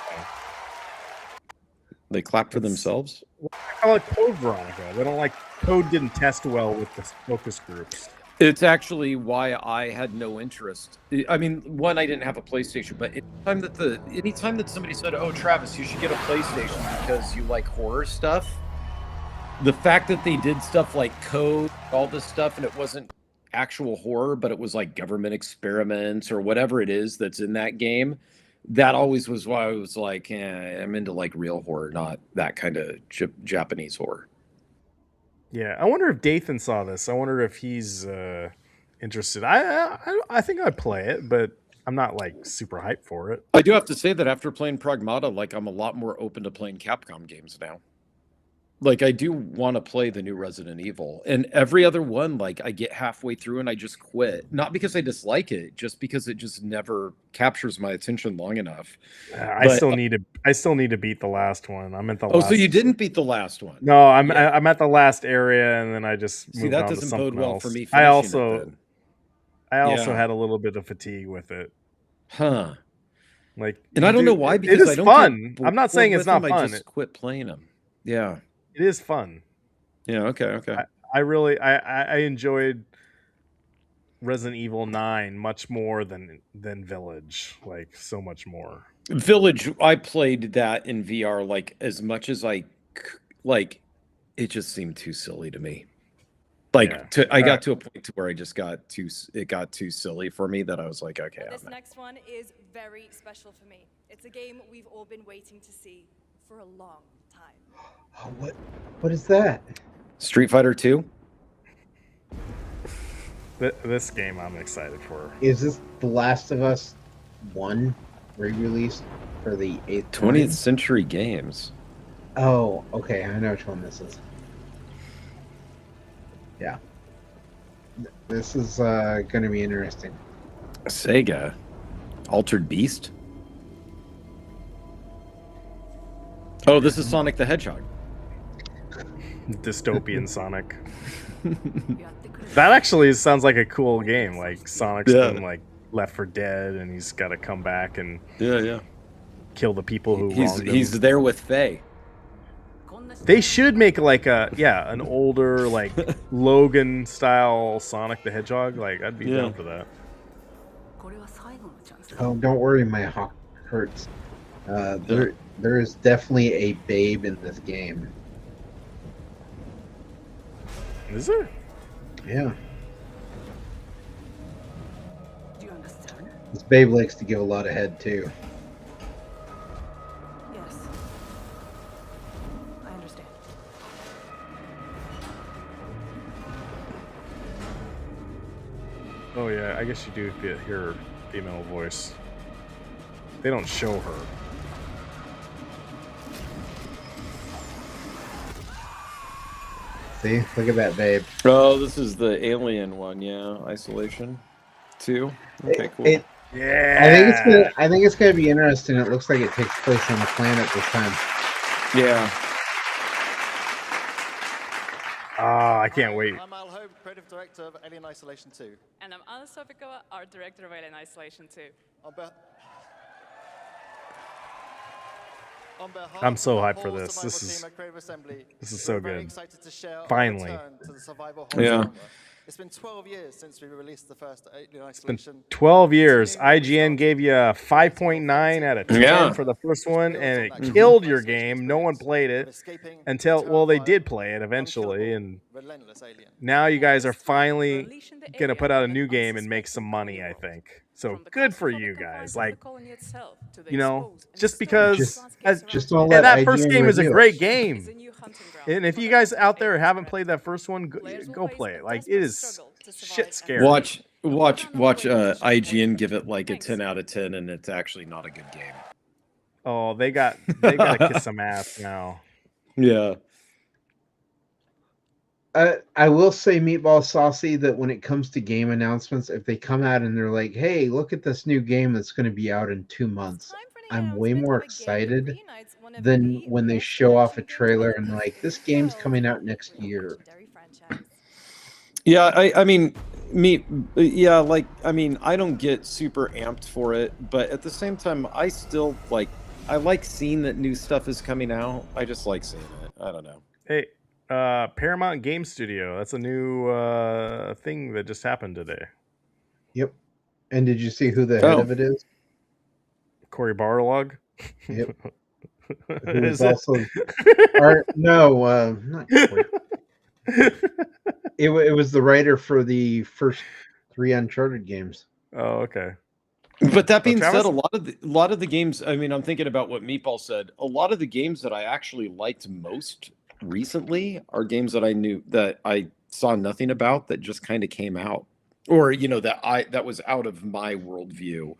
They clap for themselves. I call it Code Veronica. They don't like Code didn't test well with the focus groups. It's actually why I had no interest. I mean, one, I didn't have a PlayStation, but anytime that somebody said, "Oh, Travis, you should get a PlayStation because you like horror stuff," the fact that they did stuff like Code, all this stuff, and it wasn't actual horror, but it was like government experiments or whatever it is that's in that game, that always was why I was like, I'm into like real horror, not that kind of Japanese horror. Yeah, I wonder if Dathan saw this. I wonder if he's interested. I think I'd play it, but I'm not like super hyped for it. I do have to say that after playing Pragmata, like I'm a lot more open to playing Capcom games now. Like I do want to play the new Resident Evil, and every other one, like I get halfway through and I just quit. Not because I dislike it, just because it just never captures my attention long enough. I still need to beat the last one. I'm at the. Oh, so you didn't beat the last one? No, I'm at the last area, and then I just moved that on to doesn't something bode well else. for me. I finishing also it then. had a little bit of fatigue with it. Huh. Like, and I don't know why, because it is I don't fun. get I'm not saying bored it's with not them, fun. I just quit playing them. Yeah. It is fun. Yeah. Okay. I really enjoyed Resident Evil 9 much more than Village, like so much more. Village, I played that in VR like as much as it just seemed too silly to me. Like I got to a point to where it got too silly for me that I was like, okay. This next one is very special for me. It's a game we've all been waiting to see for a long time. Oh, what is that? Street Fighter 2? This game I'm excited for. Is this The Last of Us 1 re-released for the 20th Century Games? Oh, okay. I know which one this is. Yeah. This is going to be interesting. Sega? Altered Beast? Oh, this is Sonic the Hedgehog. Dystopian Sonic. That actually sounds like a cool game. Like Sonic's been like Left 4 Dead, and he's got to come back and kill the people who wronged him. He's there with Faye. They should make like an older like Logan style Sonic the Hedgehog. Like I'd be down for that. Oh, don't worry, my heart hurts. There is definitely a babe in this game. Is there? Yeah. Do you understand? This babe likes to give a lot of head too. Yes. I understand. Oh yeah, I guess you do hear her female voice. They don't show her. See, look at that babe. Oh, this is the alien one, yeah. Isolation 2. Okay, cool. Yeah. I think it's gonna be interesting. It looks like it takes place on the planet this time. Yeah. Oh, I can't wait. I'm Al Hope, creative director of Alien Isolation 2. And I'm Anna Sovikova, art director of Alien Isolation 2. On behalf I'm so of the hyped for whole this. survival This is team at Creative Assembly, so we're very good. excited to share our Finally. return to the survival horror genre. It's been 12 years since we released the first Alien Isolation. 12 years. IGN gave you a 5.9 out of 10 for the first one, and it killed your game. No one played it until, well, they did play it eventually, and now you guys are finally going to put out a new game and make some money, I think. So good for you guys. Like, you know, just because just don't let that IGN first game is a review great it. game. And if you guys out there haven't played that first one, go play it. Like, it is shit scary. Watch Watch IGN give it like a 10 out of 10, and it's actually not a good game. Oh, they got to kiss some ass now. Yeah. I will say, Meatball Saucy, that when it comes to game announcements, if they come out and they're like, "Hey, look at this new game that's going to be out in 2 months," I'm way more excited than when they show off a trailer and like, "This game's coming out next year." Yeah, I mean, I don't get super amped for it, but at the same time, I still I like seeing that new stuff is coming out. I just like seeing it. I don't know. Hey, Paramount Game Studio. That's a new thing that just happened today. Yep. And did you see who the head of it is? Cory Barlog. Yep. Who's also not Cory. It was the writer for the first 3 Uncharted games. Oh, okay. But that being said, a lot of the games, I mean, I'm thinking about what Meatball said. A lot of the games that I actually liked most recently are games that I knew that I saw nothing about that just kind of came out, or that was out of my worldview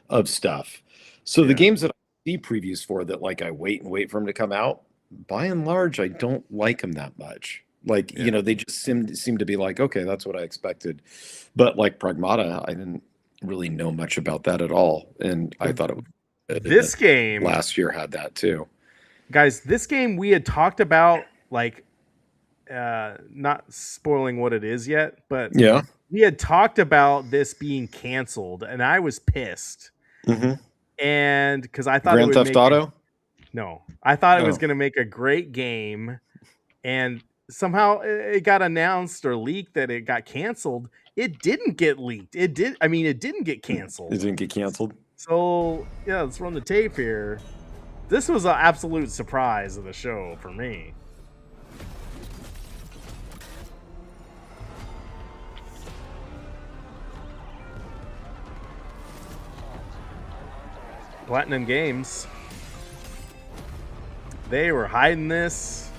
of stuff. So the games that I see previews for that, I wait for them to come out. By and large, I don't like them that much. They just seem to be like, okay, that's what I expected. But like Pragmata, I didn't really know much about that at all, and I thought this game last year had that too. Guys, this game we had talked about, not spoiling what it is yet, but we had talked about this being canceled, and I was pissed. Mm-hmm. And because I thought Grand Theft Auto. I thought it was going to make a great game, and somehow it got announced or leaked that it got canceled. It didn't get leaked. It didn't get canceled. It didn't get canceled. So yeah, let's run the tape here. This was an absolute surprise of the show for me. Platinum Games. They were hiding this.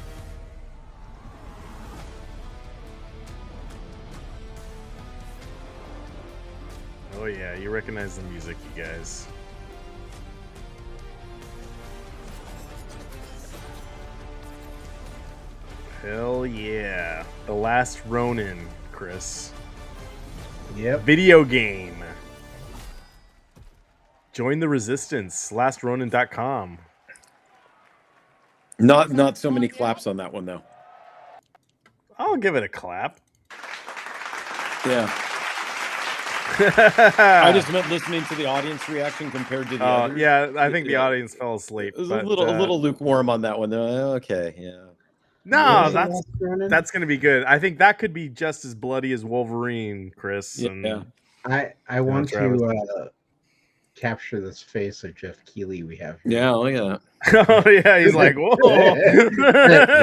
Oh yeah, you recognize the music, you guys. Hell yeah. The Last Ronin, Chris. Yep. Video game. Join the resistance. LastRonin.com. Not so many claps on that one though. I'll give it a clap. Yeah. I just meant listening to the audience reaction compared to the others. Yeah, I think the audience fell asleep. It was a little lukewarm on that one. Okay, yeah. No, that's going to be good. I think that could be just as bloody as Wolverine, Chris. Yeah. I want to capture this face of Jeff Keighley we have here. Yeah, look at that. Oh yeah, he's like, whoa.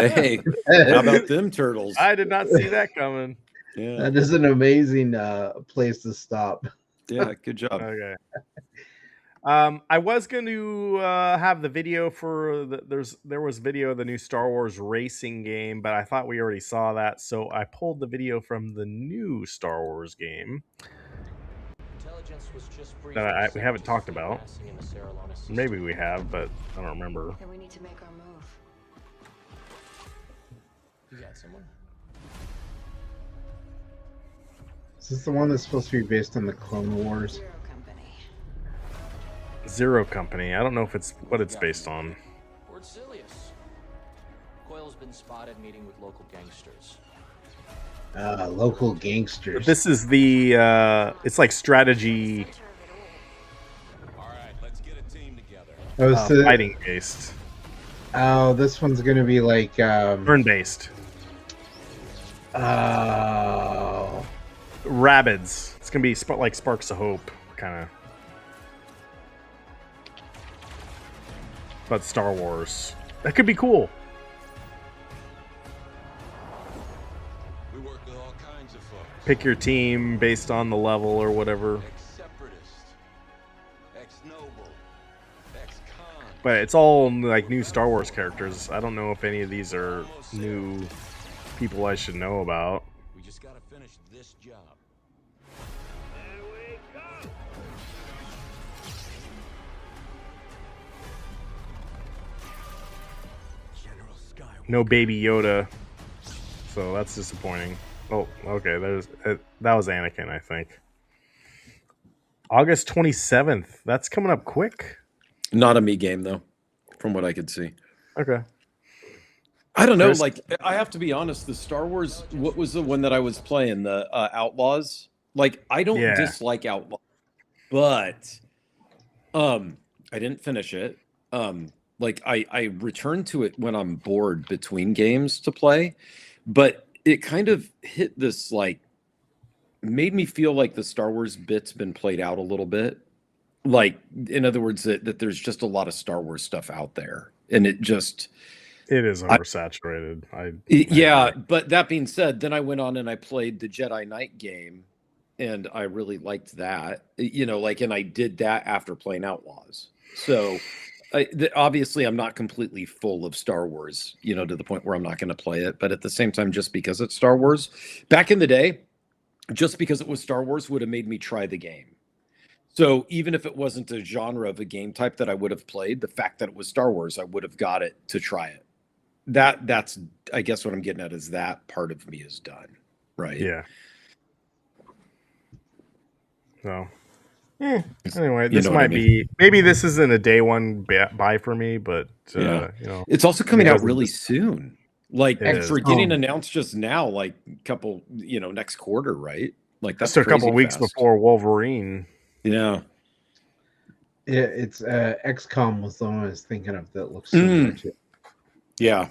Hey, how about them turtles? I did not see that coming. Yeah. That is an amazing place to stop. Yeah, good job. Okay. I was going to have the video for there was video of the new Star Wars racing game, but I thought we already saw that, so I pulled the video from the new Star Wars game that we haven't talked about. Maybe we have, but I don't remember. Then we need to make our move. You got someone? Is this the one that's supposed to be based on the Clone Wars? Zero Company. I don't know if it's what it's based on. Fort Silius. Coyle's been spotted meeting with local gangsters. Local gangsters. But this is the it's like strategy. All right, let's get a team together. Fighting based. Oh, this one's gonna be like turn based. Oh, Rabbids. It's gonna be like Sparks of Hope kind of. But Star Wars. That could be cool. We work with all kinds of folks. Pick your team based on the level or whatever. Ex-separatist, ex-noble, ex-con. But it's all like new Star Wars characters. I don't know if any of these are new people I should know about. We just gotta finish this job. No Baby Yoda, so that's disappointing. Oh, okay. That was Anakin, I think. August 27th. That's coming up quick. Not a me game though, from what I could see. Okay. I don't know. Like, I have to be honest. The Star Wars. What was the one that I was playing? The Outlaws. Like, I don't dislike Outlaws, but I didn't finish it. Like I return to it when I'm bored between games to play, but it kind of hit this, like, made me feel like the Star Wars bit's been played out a little bit. Like, in other words, that there's just a lot of Star Wars stuff out there, and it is oversaturated. Yeah, but that being said, then I went on and I played the Jedi Knight game, and I really liked that. You know, like, and I did that after playing Outlaws. So obviously I'm not completely full of Star Wars, you know, to the point where I'm not going to play it. But at the same time, just because it's Star Wars, back in the day, just because it was Star Wars would have made me try the game. So even if it wasn't a genre of a game type that I would have played, the fact that it was Star Wars, I would have got it to try it. That's I guess what I'm getting at is that part of me is done, right? Yeah. So anyway, this might be, maybe this isn't a day one buy for me, but you know, it's also coming out really soon. Like, for getting Oh. announced just now, like couple, you know, next quarter, right? Like that's just a couple crazy weeks fast. before Wolverine. Yeah. Yeah, it's XCOM was the one I was thinking of that looks similar to. Yeah.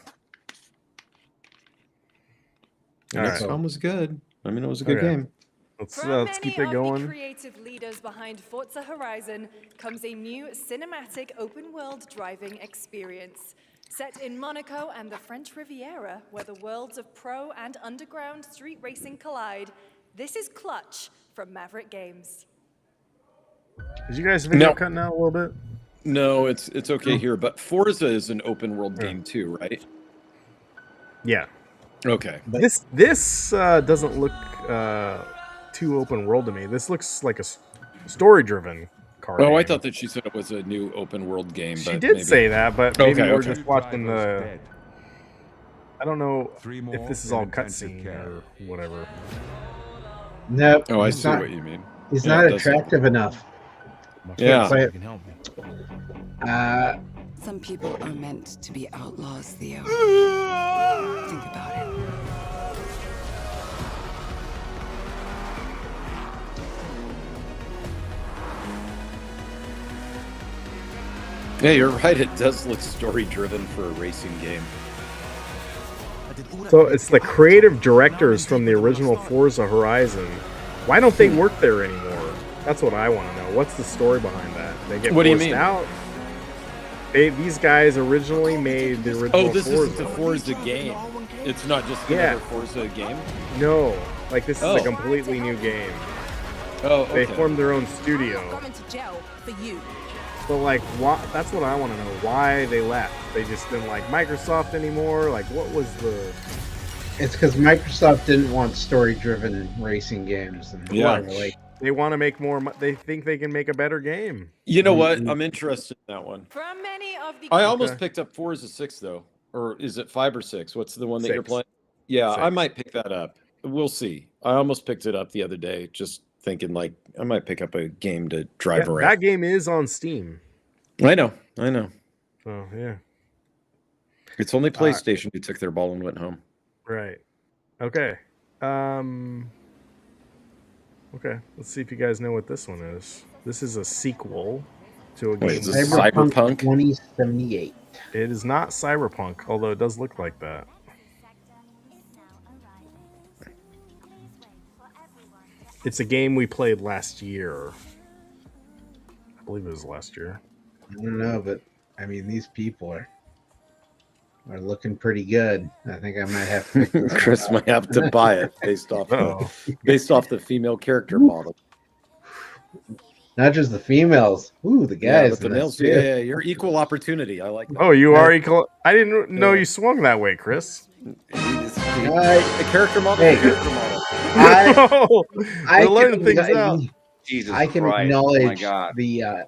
All right. XCOM was good. I mean, it was a good game. Let's keep it Of going. the creative leaders behind Forza Horizon comes a new cinematic open-world driving experience. Set in Monaco and the French Riviera, where the worlds of pro and underground street racing collide, this is Clutch from Maverick Games. Is you guys video cutting out a little bit? No, it's okay here, but Forza is an open world game too, right? Yeah. Okay. This doesn't look too open world to me. This looks like a story driven car. Oh, game. I thought that she said it was a new open world game. She but did maybe... say that, but maybe we're okay. just watching the. I don't know if this is all cutscene or whatever. Nope. Oh, I he's see not- what you mean. He's Yeah, not it does look- attractive enough. Yeah. Some people are meant to be outlaws, Theo. Think about it. Yeah, you're right. It does look story driven for a racing game. So it's the creative directors from the original Forza Horizon. Why don't they work there anymore? That's what I want to know. What's the story behind that? They get What do you forced mean? out. These guys originally made the original. Oh, this Forza. isn't the Forza game. It's not just another Forza game. No, like this is Oh. a completely new game. Oh, They okay. formed their own studio. Going to jail for you. But like, why? That's what I want to know. Why they left? They just didn't like Microsoft anymore. Like, what was the? It's because Microsoft didn't want story-driven racing games. And They want to make more. They think they can make a better game. You know what? I'm interested in that one. From many of the I almost picked up Forza 6 though, or is it 5 or 6? What's the one that you're 6. playing? Yeah, I 6. might pick that up. We'll see. I almost picked it up the other day, just thinking like I might pick up a game to drive Yeah, around. that game is on Steam. I know. Oh yeah. It's only PlayStation who took their ball and went home. Right. Okay. Okay. Let's see if you guys know what this one is. This is a sequel to a game. Wait, is this Cyberpunk? 2078. It is not Cyberpunk, although it does look like that. It's a game we played last year. I believe it was last year. I don't know, but I mean, these people are looking pretty good. I think I might have to pick this Chris one might have up. to buy it based off the female character model. Not just the females. Ooh, the Yeah, guys. but the in this males. too. Yeah, you're equal opportunity. I like that. Oh, you are equal. I didn't know you swung that way, Chris. A character model. Hey. Character model. I We're learning can- things I- out. Jesus I can Christ, my acknowledge God. the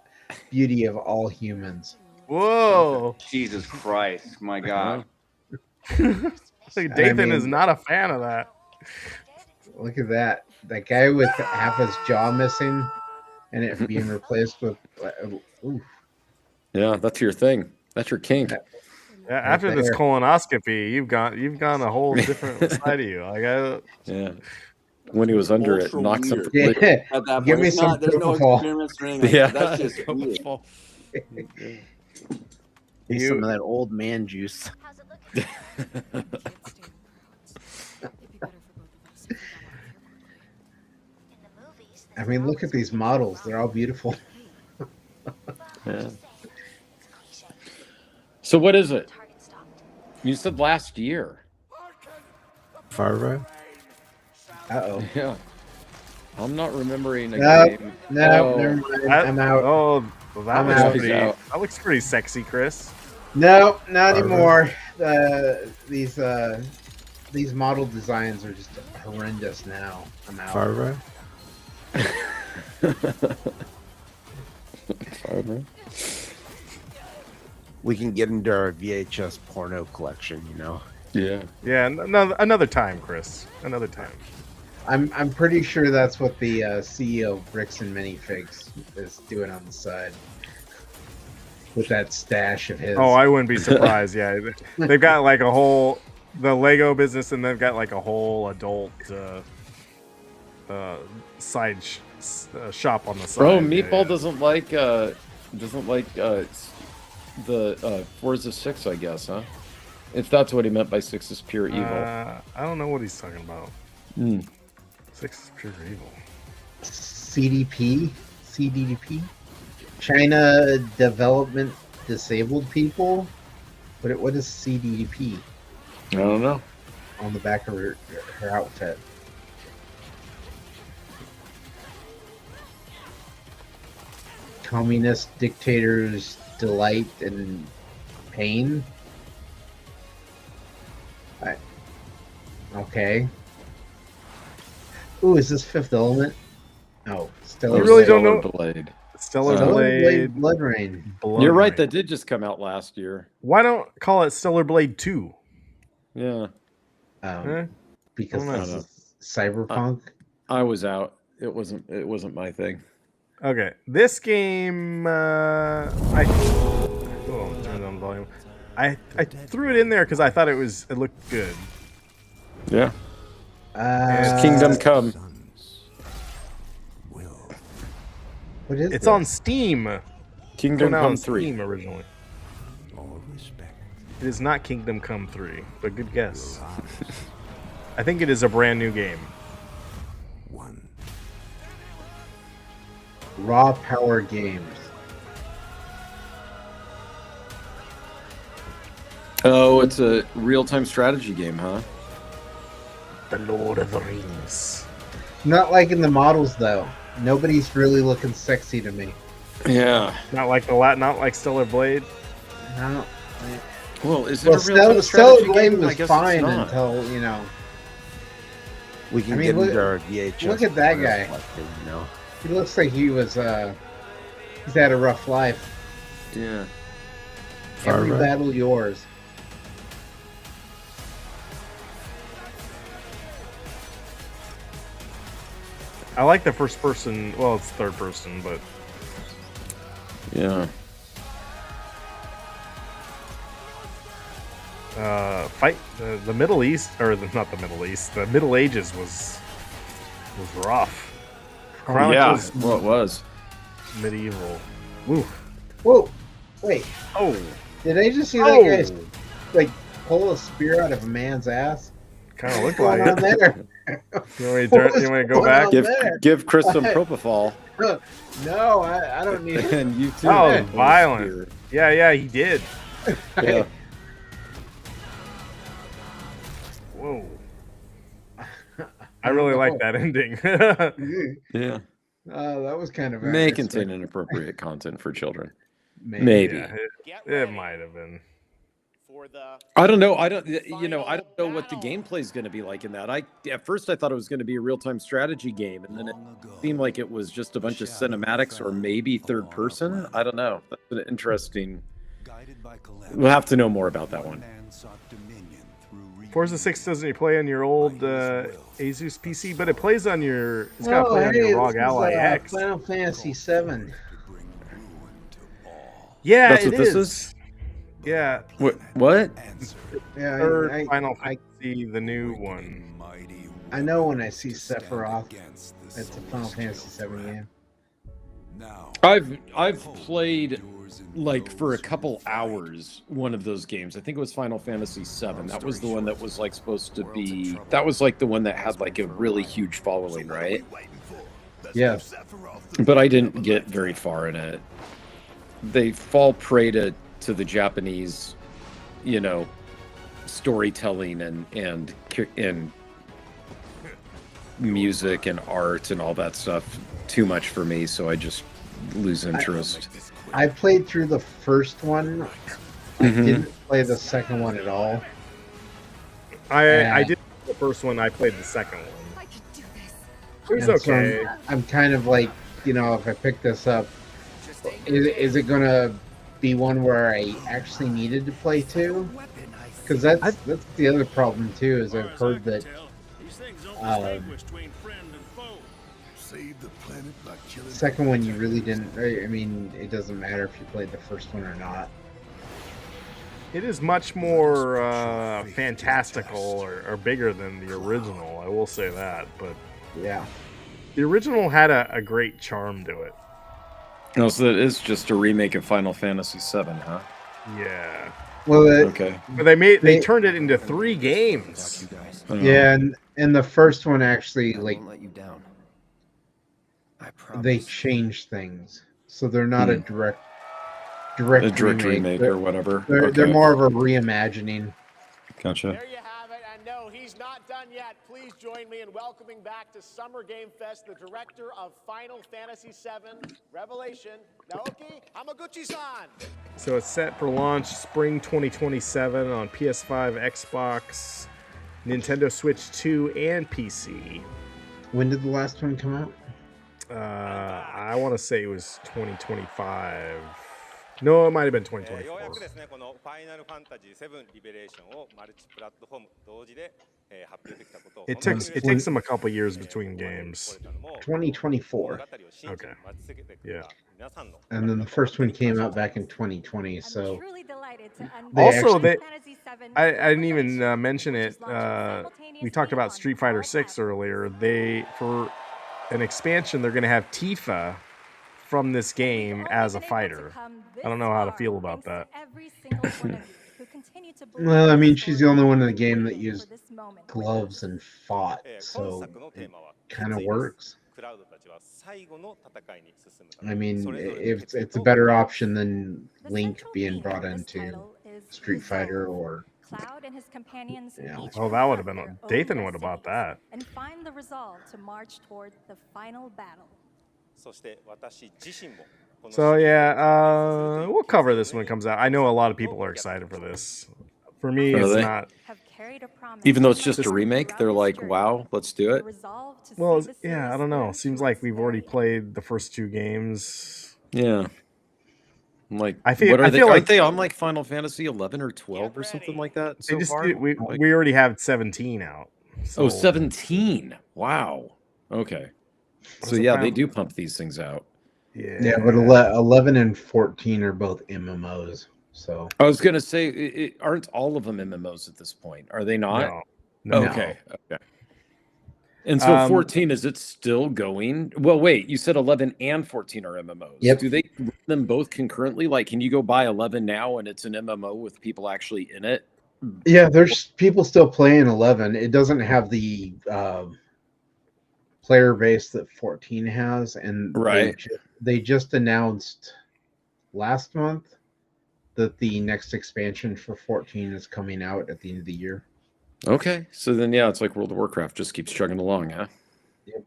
beauty of all humans. Whoa. Jesus Christ, my God. Dathan is not a fan of that. Look at that. That guy with half his jaw missing and it being replaced with. Oof. Yeah, that's your thing. That's your kink. Yeah, after this colonoscopy, you've gone a whole different side of you. Yeah. When he was under it, knocks him. Yeah. At that Give point, me it's some not, there's no propofol. experiments or anything. Yeah. That's just weird. Need some of that old man juice. I mean, look at these models. They're all beautiful. Yeah. So what is it? You said last year. Farva? Uh-oh. Yeah. I'm not remembering a Nope. game. No, never mind. I'm out. Oh, well, I'm out. that looks pretty sexy, Chris. No, not anymore. These model designs are just horrendous now. I'm out. Farva? We can get into our VHS porno collection, you know. Yeah. Yeah, another time, Chris. Another time. I'm pretty sure that's what the CEO of Bricks and Minifigs is doing on the side with that stash of his. Oh, I wouldn't be surprised. Yeah, they've got like a whole the Lego business, and they've got like a whole adult side shop on the side. Bro, Meatball doesn't like the Forza 6, I guess, huh? If that's what he meant by 6 is pure evil. I don't know what he's talking about. 6 is pure evil. CDP? China Development Disabled People? What is CDP? I don't know. On the back of her outfit. Communist dictators delight in pain? Okay. Ooh, is this Fifth Element? Oh, Stellar You really don't know. Blade. Stellar Blade Blood Rain. You're right, that did just come out last year. Why don't call it Stellar Blade 2? Yeah. Because this is Cyberpunk. I was out. It wasn't my thing. Okay, this game, turn down volume. I threw it in there because I thought it looked good. Yeah. Kingdom Come. What is It's this? on Steam. Kingdom Come on 3. Steam originally. It is not Kingdom Come 3, but good guess. I think it is a brand new game. Raw Power Games. Oh, it's a real-time strategy game, huh? The Lord of the Rings. Not liking the models though. Nobody's really looking sexy to me. Yeah. Not like Stellar Blade. No. Well, is it a real-time Stellar strategy Blade game? I was guess fine it's not. until We can I mean, get look- into our VHS. look at that porno guy. collection, you know. he looks like he was he's had a rough life. Yeah. Every Farva? battle yours. I like the first person. Well, it's third person, but Yeah. fight the Middle East, or not the Middle East. The Middle Ages was rough. Yeah. Chronicles Well, it was. medieval. Woo. Whoa! Wait. Oh. Did I just see that Oh. guy like pull a spear out of a man's ass? Kind of What's looked like going on it. there? You want me to, What was you want me to go going back? on there? Give Chris some propofol. No, I don't need it. And you too. Oh, violent. Yeah, he did. Yeah. Whoa. I really like that ending. Yeah. That was kind of May contain inappropriate content for children. Maybe. Yeah, it might have been. I don't know. I don't know what the gameplay is going to be like in that. At first I thought it was going to be a real-time strategy game, and then it seemed like it was just a bunch of cinematics or maybe third person. I don't know. That's an interesting. We'll have to know more about that one. Forza 6 doesn't play on your old Asus PC, but it plays on your. It's got to play on your ROG Ally X. Final Fantasy 7. Yeah, that's what this is. Yeah. What? Yeah, Third Final Fantasy, the new one. I know when I see Sephiroth, it's a Final Fantasy 7 game. I've played like for a couple hours one of those games. I think it was Final Fantasy 7. That was the one that was like supposed to be. That was like the one that had like a really huge following, right? Yes. But I didn't get very far in it. They fall prey to the Japanese, storytelling and music and art and all that stuff too much for me, so I just lose interest. I played through the first one. I didn't play the second one at all. I did the first one. I played the second one. It was okay. So I'm kind of like, if I pick this up, is it gonna be one where I actually needed to play two? Because that's the other problem too. Is I've heard that second one you really didn't. I mean, it doesn't matter if you played the first one or not. It is much more fantastical or bigger than the original. I will say that, but yeah, the original had a great charm to it. Oh, so that is just a remake of Final Fantasy VII, huh? Yeah. Well, okay. But they turned it into 3 games. Yeah, and the first one actually they changed things, so they're not a direct remake or whatever. They're more of a reimagining. Gotcha. There you have it, and no, he's not done yet. Please join me in welcoming back to Summer Game Fest the director of Final Fantasy VII Revelation, Naoki Hamaguchi-san. So it's set for launch spring 2027 on PS5, Xbox, Nintendo Switch 2, and PC. When did the last one come out? I want to say it was 2025. No, it might have been 2024. It takes them a couple years between games. 2024. Okay. Yeah. And then the first one came out back in 2020. So I didn't even mention it. We talked about Street Fighter 6 earlier. For an expansion, they're going to have Tifa from this game as a fighter. I don't know how to feel about that. Well, I mean, she's the only one in the game that used gloves and fought, so it kind of works. I mean, it's a better option than Link being brought into Street Fighter or. Cloud and his companions Oh, that would have been. Dathan would have bought that. And find the resolve to march toward the final battle. So yeah, we'll cover this when it comes out. I know a lot of people are excited for this. For me, it's not. Even though it's just a remake, they're like, "Wow, let's do it." Well, yeah, I don't know. Seems like we've already played the first 2 games. Yeah. Like, aren't they on like Final Fantasy 11 or 12 or something like that so far? We already have 17 out. So. Oh, 17. Wow. Okay. So yeah, they do pump these things out. Yeah, but 11 and 14 are both MMOs. So I was gonna say, aren't all of them MMOs at this point? Are they not? No. Okay. And so 14, is it still going? Well, wait, you said 11 and 14 are MMOs. Yep. Do they run them both concurrently? Like, can you go buy 11 now and it's an MMO with people actually in it? Yeah, there's people still playing 11. It doesn't have the player base that 14 has, and they just announced last month that the next expansion for 14 is coming out at the end of the year. Okay, so then yeah, it's like World of Warcraft just keeps chugging along, huh? Yep.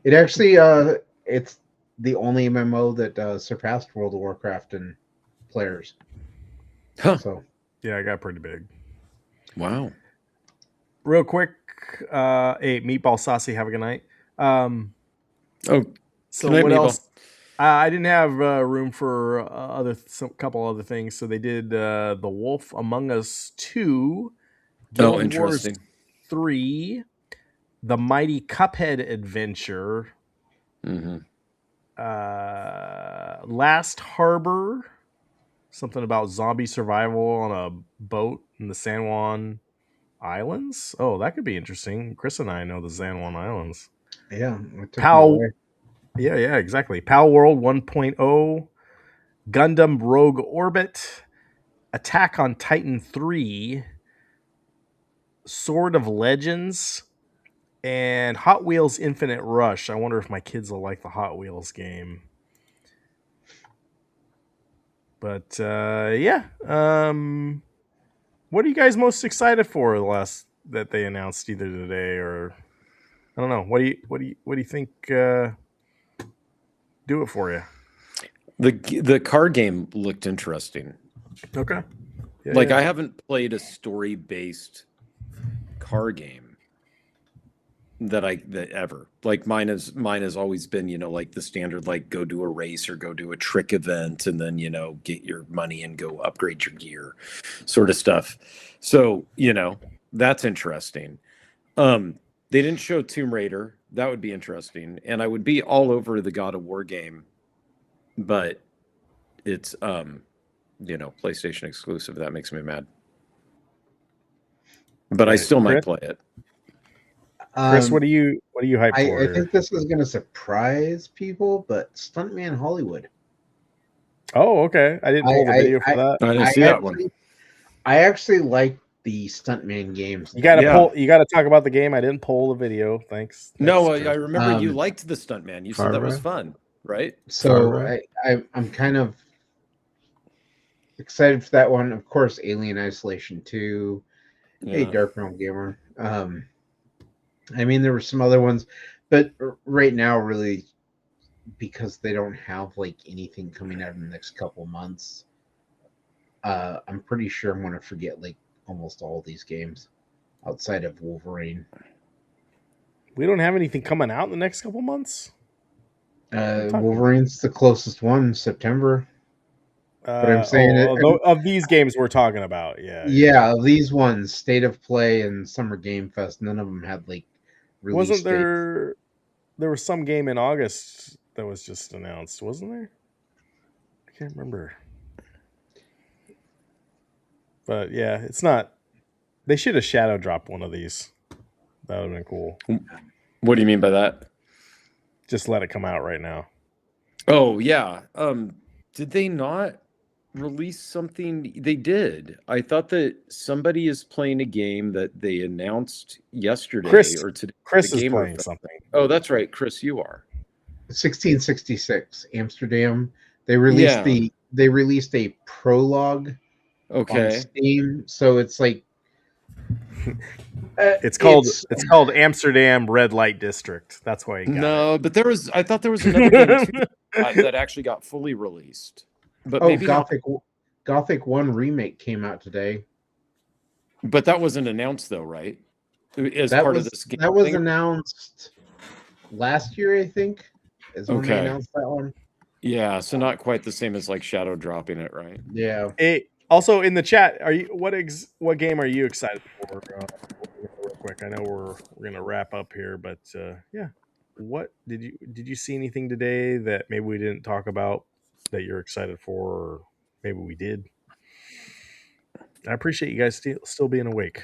It actually it's the only MMO that surpassed World of Warcraft in players. Huh. So Yeah, I got pretty big. Wow. Real quick, hey, Meatball Saucy, have a good night. So good night, what Meatball. else? I didn't have room for couple other things, so they did The Wolf Among Us 2, Guild Wars interesting. 3, The Mighty Cuphead Adventure, Last Harbor, something about zombie survival on a boat in the San Juan Islands. Oh, that could be interesting. Chris and I know the San Juan Islands. Yeah. Yeah, exactly. Pal World 1.0, Gundam Rogue Orbit, Attack on Titan 3, Sword of Legends, and Hot Wheels Infinite Rush. I wonder if my kids will like the Hot Wheels game. But yeah, what are you guys most excited for that they announced either today or I don't know. What do you think? Do it for you. The card game looked interesting. Okay. Yeah, I haven't played a story-based card game that ever. Like mine has always been, like the standard, like go do a race or go do a trick event and then, get your money and go upgrade your gear sort of stuff. So, that's interesting. They didn't show Tomb Raider. That would be interesting. And I would be all over the God of War game, but it's, PlayStation exclusive. That makes me mad. But I still might play it. Chris, what are you hyped for? I think this is going to surprise people, but Stuntman Hollywood. Oh, okay. I didn't pull the video for that. I didn't see that one. I actually like the Stuntman games. You got to talk about the game. I didn't pull the video. Thanks. No, I remember you liked the Stuntman. You said that was fun, right? So I'm kind of excited for that one. Of course, Alien Isolation 2. Hey, Dark Realm Gamer. I mean, there were some other ones, but right now, really, because they don't have like anything coming out in the next couple months, I'm pretty sure I'm going to forget like almost all these games outside of Wolverine. We don't have anything coming out in the next couple months? Wolverine's the closest one, September. But I'm saying of these games we're talking about, yeah, these ones, State of Play and Summer Game Fest, none of them had like release Wasn't there? There was some game in August that was just announced, wasn't there? I can't remember. But yeah, it's not. They should have shadow dropped one of these. That would have been cool. What do you mean by that? Just let it come out right now. Oh yeah. Did they not release something? They did. I thought that somebody is playing a game that they announced yesterday or today. Chris is playing something. Oh, that's right. Chris, you are. 1666 Amsterdam. They released a prologue on Steam, so it's like it's called Amsterdam Red Light District. That's why. But I thought there was another game too, that actually got fully released. But maybe Gothic 1 remake came out today. But that wasn't announced though, right? As that part was, of this game. That was announced last year, I think. Is when they announced that one. Yeah, so not quite the same as like shadow dropping it, right? Yeah. Also in the chat, what game are you excited for? Real quick, I know we're gonna wrap up here, but yeah, what did you see anything today that maybe we didn't talk about that you're excited for, or maybe we did? I appreciate you guys still being awake.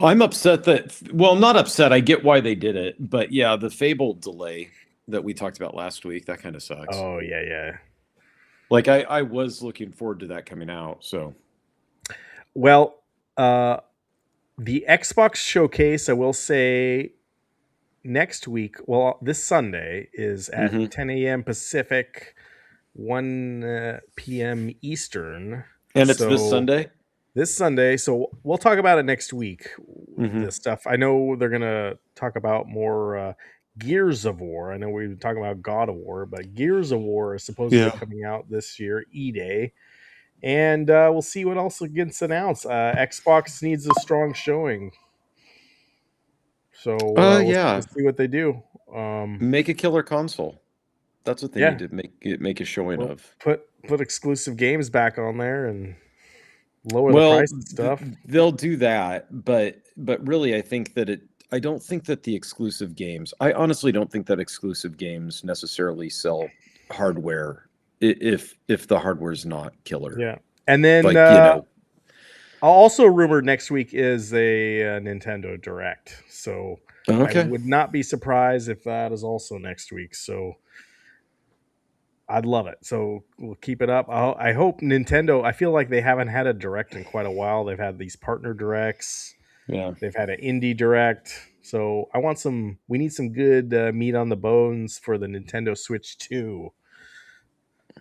I'm upset not upset. I get why they did it, but yeah, the Fable delay that we talked about last week, that kind of sucks. Oh yeah. Like I was looking forward to that coming out. So, well, the Xbox showcase, I will say, next week. Well, this Sunday is at 10 a.m. Pacific, 1 p.m. Eastern, and it's this Sunday. This Sunday, so we'll talk about it next week. This stuff. I know they're gonna talk about more Gears of War. I know we've been talking about God of War, but Gears of War is supposedly coming out this year, E-Day, And we'll see what else gets announced. Xbox needs a strong showing. So we'll see what they do. Make a killer console. That's what they need to make a showing of. Put exclusive games back on there and lower the price and stuff. They'll do that, but really, I think that I don't think that the exclusive games. I honestly don't think that exclusive games necessarily sell hardware if the hardware is not killer. Yeah, and then also rumored next week is a Nintendo Direct. So I would not be surprised if that is also next week. So I'd love it. So we'll keep it up. I hope Nintendo. I feel like they haven't had a Direct in quite a while. They've had these partner Directs. Yeah, they've had an indie Direct. So I want some. We need some good meat on the bones for the Nintendo Switch 2.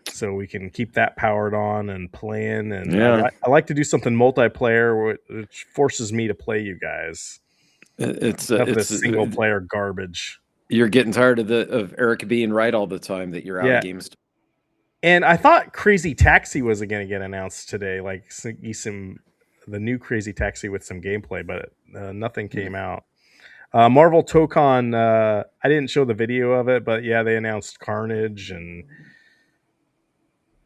So we can keep that powered on and playing. And I like to do something multiplayer, which forces me to play you guys. It's single player garbage. You're getting tired of Eric being right all the time that you're out of games. And I thought Crazy Taxi was going to get announced today, like the new Crazy Taxi with some gameplay, but nothing came out. Marvel Tokon, I didn't show the video of it, but they announced Carnage and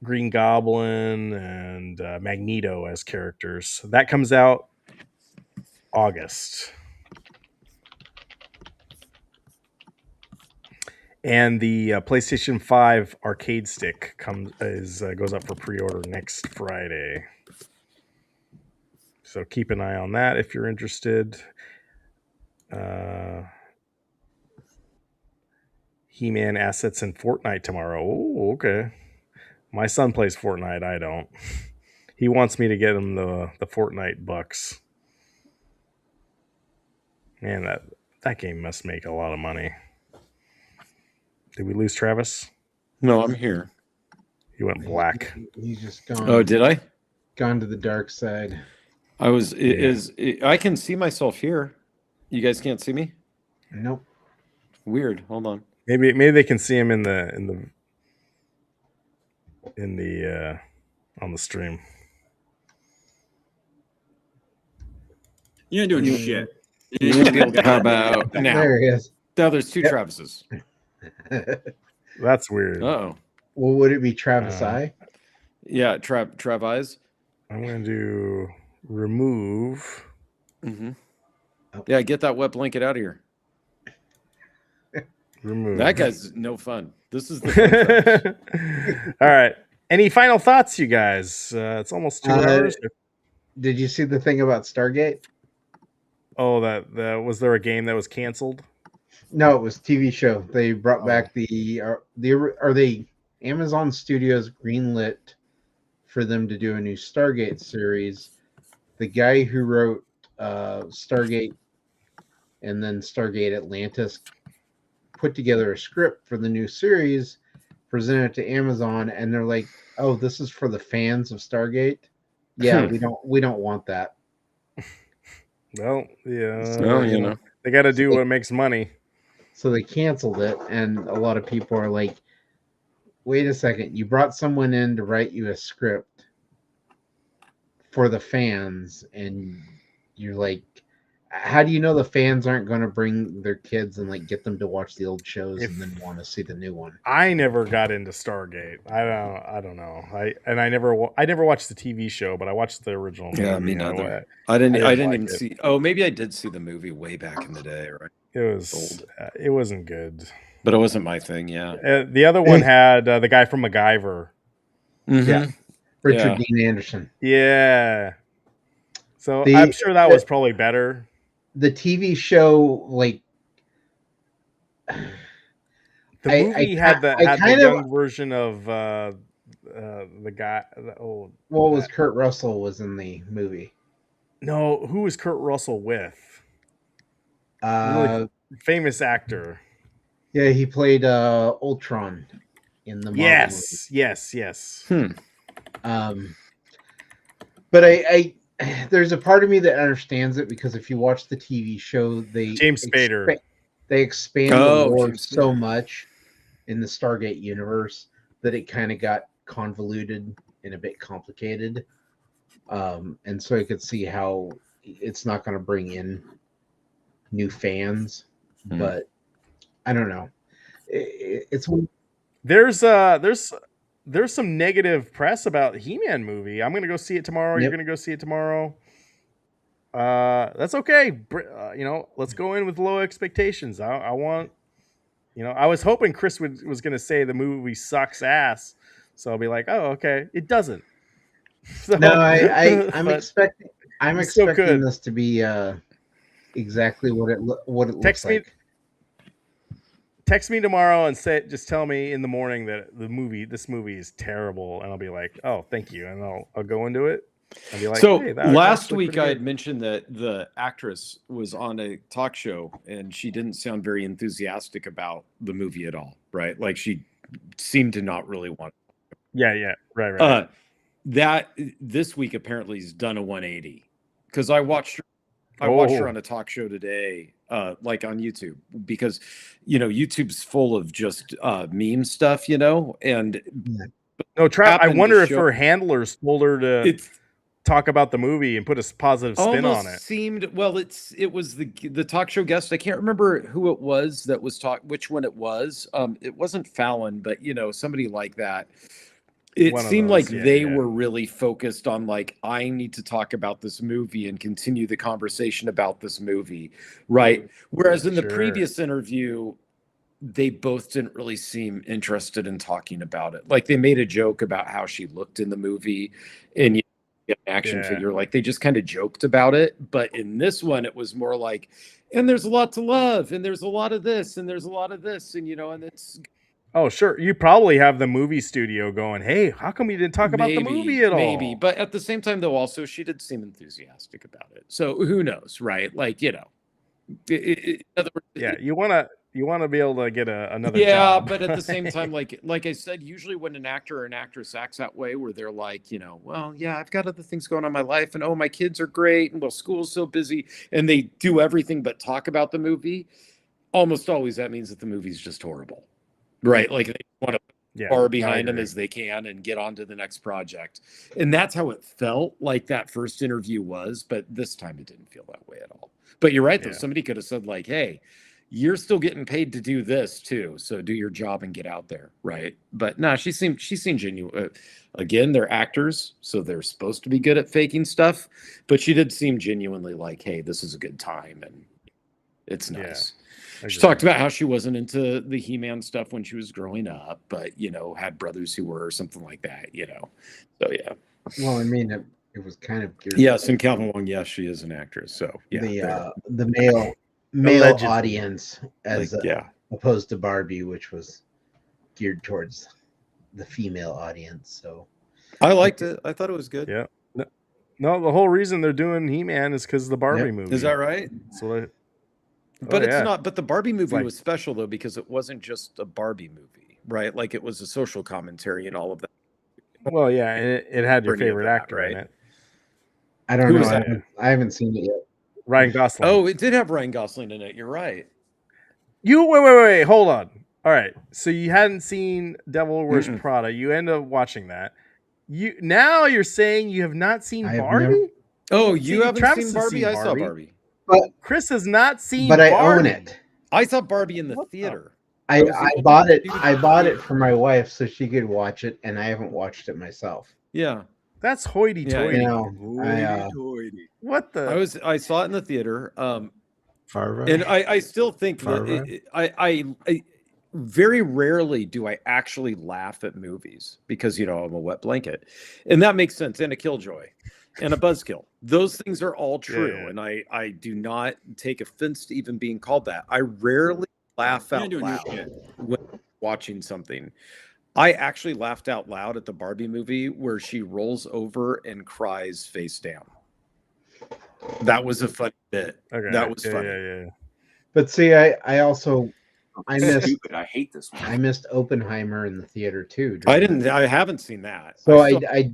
Green Goblin and Magneto as characters. That comes out August. And the PlayStation 5 arcade stick goes up for pre-order next Friday. So keep an eye on that if you're interested. He-Man assets in Fortnite tomorrow. Oh, okay. My son plays Fortnite. I don't. He wants me to get him the Fortnite bucks. Man, that game must make a lot of money. Did we lose Travis? No, I'm here. He went black. He's just gone. Oh, did I? Gone to the dark side. I can see myself here. You guys can't see me? Nope. Weird. Hold on. Maybe they can see him in the on the stream. You ain't doing shit. How about now? There he is. Now there's two Travises. That's weird. Oh. Well, would it be Travis I? Yeah, Travis. I'm going to do remove. Mm-hmm. Oh. Yeah, get that wet blanket out of here. Remove. That guy's no fun. This is the fun. All right. Any final thoughts, you guys? It's almost 2 hours. Did you see the thing about Stargate? Oh, that was there a game that was canceled? No, it was TV show. They brought back the Amazon Studios greenlit for them to do a new Stargate series. The guy who wrote Stargate and then Stargate Atlantis put together a script for the new series, presented it to Amazon, and they're like, "Oh, this is for the fans of Stargate." Yeah, we don't want that. Well, yeah. Well, they got to do what makes money. So they canceled it, and a lot of people are like, "Wait a second! You brought someone in to write you a script for the fans, and you're like, how do you know the fans aren't going to bring their kids and like get them to watch the old shows and then want to see the new one?" I never got into Stargate. I don't know. I never watched the TV show, but I watched the original movie. Yeah, me neither. I didn't even see. Oh, maybe I did see the movie way back in the day, right? It was old. It wasn't good. But it wasn't my thing. Yeah. The other one had the guy from MacGyver. Mm-hmm. Yeah, Richard Dean Anderson. Yeah. So I'm sure that was probably better. The TV show, like the movie had the young version of the guy. What was Kurt Russell was in the movie? No, who was Kurt Russell with? Really famous actor. Yeah, he played Ultron in the Marvel movie. Yes. But I there's a part of me that understands it, because if you watch the TV show, James Spader. They expand the lore so much in the Stargate universe that it kind of got convoluted and a bit complicated. And so I could see how it's not going to bring in new fans, but I don't know. It's there's some negative press about He-Man movie. I'm gonna go see it tomorrow. Yep. You're gonna go see it tomorrow. That's okay. Let's go in with low expectations. I want, I was hoping Chris was gonna say the movie sucks ass, so I'll be like, oh, okay, it doesn't. So, no, I'm but expecting this to be exactly what it looks like. Text me tomorrow and just tell me in the morning that this movie is terrible, and I'll be like, oh, thank you, and I'll go into it. I'll be like, so hey, that was last actually week pretty I good. had mentioned that the actress was on a talk show and she didn't sound very enthusiastic about the movie at all, right? Like she seemed to not really want it. Yeah, right. That this week apparently has done a 180 because I watched her on a talk show today, like on YouTube, because YouTube's full of just meme stuff, and I wonder if her handlers told her to talk about the movie and put a positive spin on it. It was the talk show guest. I can't remember who it was that was which one it was. It wasn't Fallon, but somebody like that. It seemed like they were really focused on like, I need to talk about this movie and continue the conversation about this movie, right? Whereas in the previous interview, they both didn't really seem interested in talking about it. Like they made a joke about how she looked in the movie and an action figure. Like they just kind of joked about it. But in this one, it was more like, and there's a lot to love, and there's a lot of this, and there's a lot of this, and and it's. Oh, sure. You probably have the movie studio going, hey, how come you didn't talk about the movie at all? Maybe. But at the same time, though, also, she did seem enthusiastic about it. So who knows, right? Like, in other words, you want to be able to get another job. Yeah, but at the same time, like I said, usually when an actor or an actress acts that way, where they're like, well, yeah, I've got other things going on in my life, and my kids are great, and school's so busy, and they do everything but talk about the movie, almost always that means that the movie's just horrible. Right, like they want to put far behind them as they can and get on to the next project, and that's how it felt like that first interview was. But this time it didn't feel that way at all. But you're right, though. Somebody could have said like, "Hey, you're still getting paid to do this too, so do your job and get out there." Right? But no, she seemed genuine. Again, they're actors, so they're supposed to be good at faking stuff. But she did seem genuinely like, "Hey, this is a good time and it's nice." She talked about how she wasn't into the He-Man stuff when she was growing up, but had brothers who were, or something like that. So yeah. Well, I mean, it was kind of geared. Yes, and Calvin Wong, yes, she is an actress. So yeah, the male audience as opposed to Barbie, which was geared towards the female audience. So I liked it. I thought it was good. Yeah. No, the whole reason they're doing He-Man is because of the Barbie movie. Is that right? So. But it's not. But the Barbie movie was special though because it wasn't just a Barbie movie, right? Like it was a social commentary and all of that. Well, yeah, it had your favorite actor in it. I don't know. I haven't seen it yet. Ryan Gosling. Oh, it did have Ryan Gosling in it. You're right. Wait, hold on. All right, so you hadn't seen Devil Wears Prada. You end up watching that. You're saying you have not seen Barbie? You haven't seen Barbie? I saw Barbie. But Chris has not seen Barbie. I own it. I saw Barbie in the theater. I bought it. I bought it for my wife so she could watch it, and I haven't watched it myself. Yeah, that's hoity-toity. What the? I saw it in the theater. And I still think that I very rarely do I actually laugh at movies because I'm a wet blanket, and that makes sense. And a killjoy. And a buzzkill. Those things are all true. And I do not take offense to even being called that. I rarely laugh out loud when watching something. I actually laughed out loud at the Barbie movie where she rolls over and cries face down. That was a funny bit. Okay. That was funny. Yeah. But see, I also missed. I hate this one. I missed Oppenheimer in the theater too. I haven't seen that. So I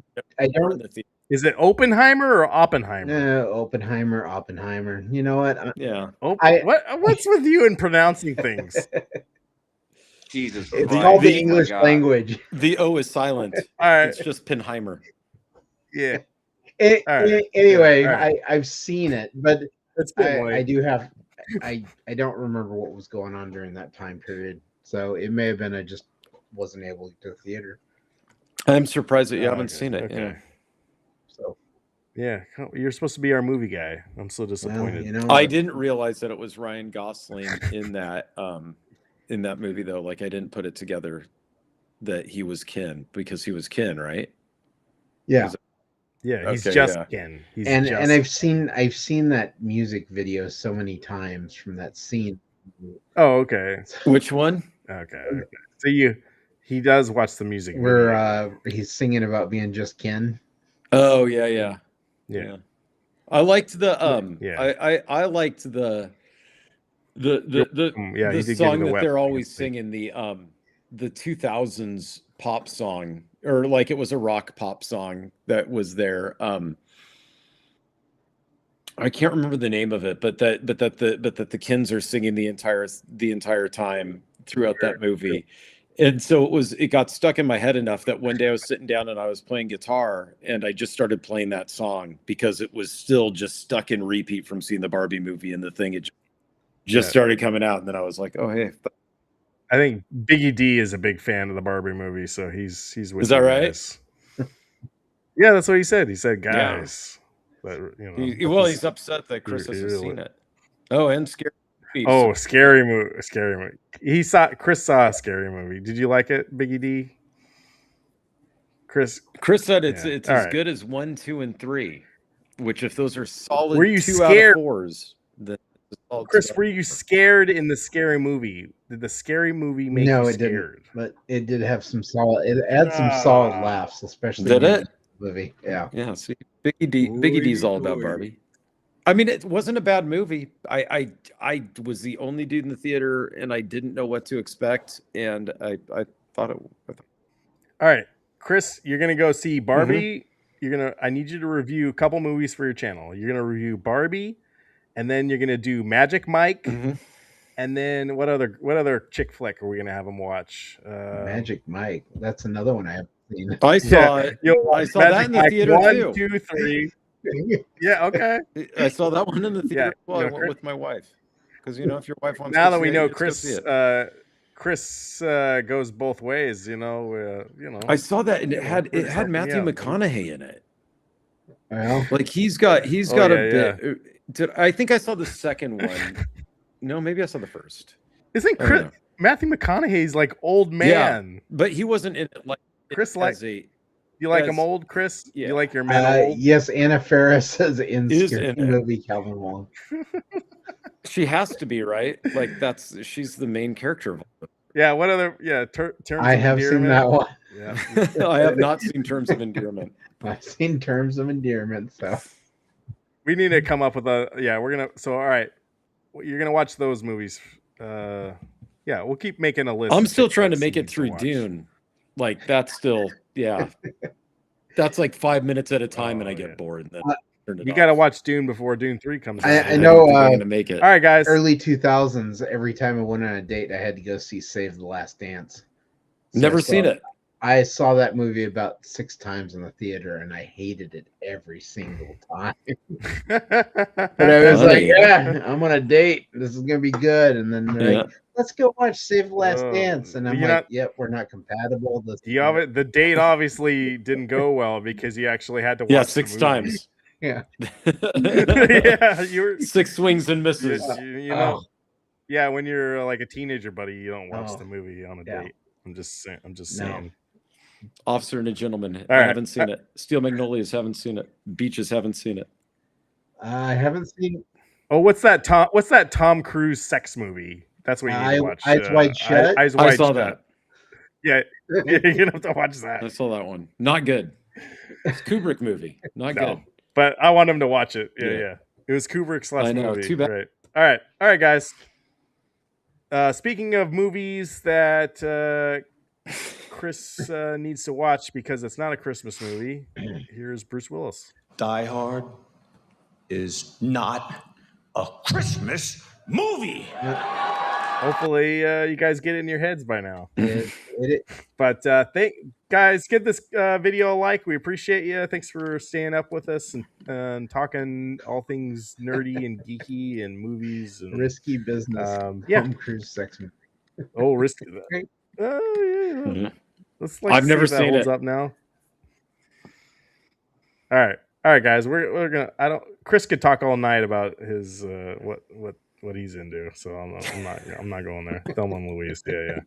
don't. Is it Oppenheimer or Oppenheimer? No, Oppenheimer. You know what? Yeah. What's with you in pronouncing things? Jesus It's Christ. called the Oh my English God. language. The O is silent. All right. It's just Pinheimer. Yeah. Anyway, All right. I've seen it, but It's getting I late. do have I don't remember what was going on during that time period. So it may have been I just wasn't able to go to the theater. I'm surprised that you Oh, haven't okay, seen it. okay. Yeah. So Yeah, you're supposed to be our movie guy. I'm so disappointed. you know, I didn't realize that it was Ryan Gosling in that movie though. Like I didn't put it together that he was Ken because he was Ken, right? yeah. Yeah, he's Okay, just yeah. Ken. He's And just... and I've seen that music video so many times from that scene. Oh, okay. Which one? Okay. So he does watch the music Where video. he's singing about being just Ken. Oh yeah. I liked the I liked the Yeah, he the did give you song the that wet they're thing, always singing, the 2000s pop song, or like it was a rock pop song that was there. I can't remember the name of it, but that the Kens are singing the entire time throughout that movie. And so it got stuck in my head enough that one day I was sitting down and I was playing guitar and I just started playing that song because it was still just stuck in repeat from seeing the Barbie movie, and the thing it just started coming out, and then I was like, oh hey. I think Biggie D is a big fan of the Barbie movie, so he's with Is that you right? guys. Yeah, that's what he said. He said, guys. But, He's upset that Chris hasn't seen it. Oh, and Scary Movie. Oh, Scary Movie. Chris saw a Scary Movie. Did you like it, Biggie D? Chris said it's All as right. good as 1, 2, and 3. Which, if those are solid Were you 2 out scared? of 4s, then it's a solid Chris, 2 out of were you scared in the Scary Movie? Did the Scary Movie make No, you it scared? didn't. But it did have some solid. It had some solid laughs, especially Did in it? the movie. Yeah. Yeah. See, Biggie D's all about Barbie. I mean, it wasn't a bad movie. I was the only dude in the theater, and I didn't know what to expect, and I thought it. All right, Chris, you're gonna go see Barbie. I need you to review a couple movies for your channel. You're gonna review Barbie, and then you're gonna do Magic Mike, and then what other chick flick are we gonna have him watch? Magic Mike. That's another one I haven't seen. I saw it. I saw that in the theater 1, too. 2, 3. Yeah, okay. I saw that one in the theater. Yeah, I went with my wife, because if your wife wants now to that we see know it, let's go see Chris it. goes both ways, I saw that, and it had Matthew McConaughey in it. Well, like he's got yeah, a bit. I think I saw the second one. No, maybe I saw the first. Isn't Matthew McConaughey's like old man? Yeah, but he wasn't in it like Chris. You like him old, Chris? Yeah. You like your men old? Yes, Anna Faris is in Scary it. Movie Calvin Wong. She has to be, right? Like she's the main character of it. Yeah. What other? Yeah. Terms I have seen that one. Yeah. I have not seen Terms of Endearment. I've seen Terms of Endearment. So we need to come up with a. Yeah, we're gonna. So all right, you're gonna watch those movies. Yeah, we'll keep making a list. I'm still trying to make it through Dune. Like that's still that's like 5 minutes at a time, and I get bored. And then you got to watch Dune before Dune 3 comes out. I know. I'm gonna make it. All right, guys. Early 2000s. Every time I went on a date, I had to go see Save the Last Dance. So Never seen it. I saw that movie about 6 times in the theater, and I hated it every single time. But I was like, "Yeah, I'm on a date. This is gonna be good." And then they're like, "Let's go watch Save the Last Dance," and I'm like, "Yep, we're not compatible." The date obviously didn't go well because you actually had to watch 6 the movie. times. Yeah. Yeah, you were 6 swings and misses. You know, yeah, when you're like a teenager, buddy, you don't watch the movie on a date. I'm just saying. Officer and a Gentleman. All I right. haven't seen it. Steel Magnolias, haven't seen it. Beaches, haven't seen it. I haven't seen. Oh, what's that Tom Cruise sex movie? That's what you need to watch. Eyes Wide Shut. Eyes Wide I saw Shut. that. Yeah, you're gonna have to watch that. I saw that one. Not good. It's Kubrick movie. Not good. But I want him to watch it. Yeah. It was Kubrick's last I know, movie. too bad. Right. All right, guys. Speaking of movies that Chris needs to watch because it's not a Christmas movie, here's Bruce Willis. Die Hard is not a Christmas movie. Hopefully, you guys get it in your heads by now. It, But guys, give this video a like. We appreciate you. Thanks for staying up with us and talking all things nerdy and geeky and movies and risky business. Yeah. Tom Cruise sex movie. Oh, risky. Mhm. Let's I've never see if that seen holds it. up now. All right, guys. We're gonna. Chris could talk all night about his what he's into. So I'm not going there. Thelma and Louise. Yeah.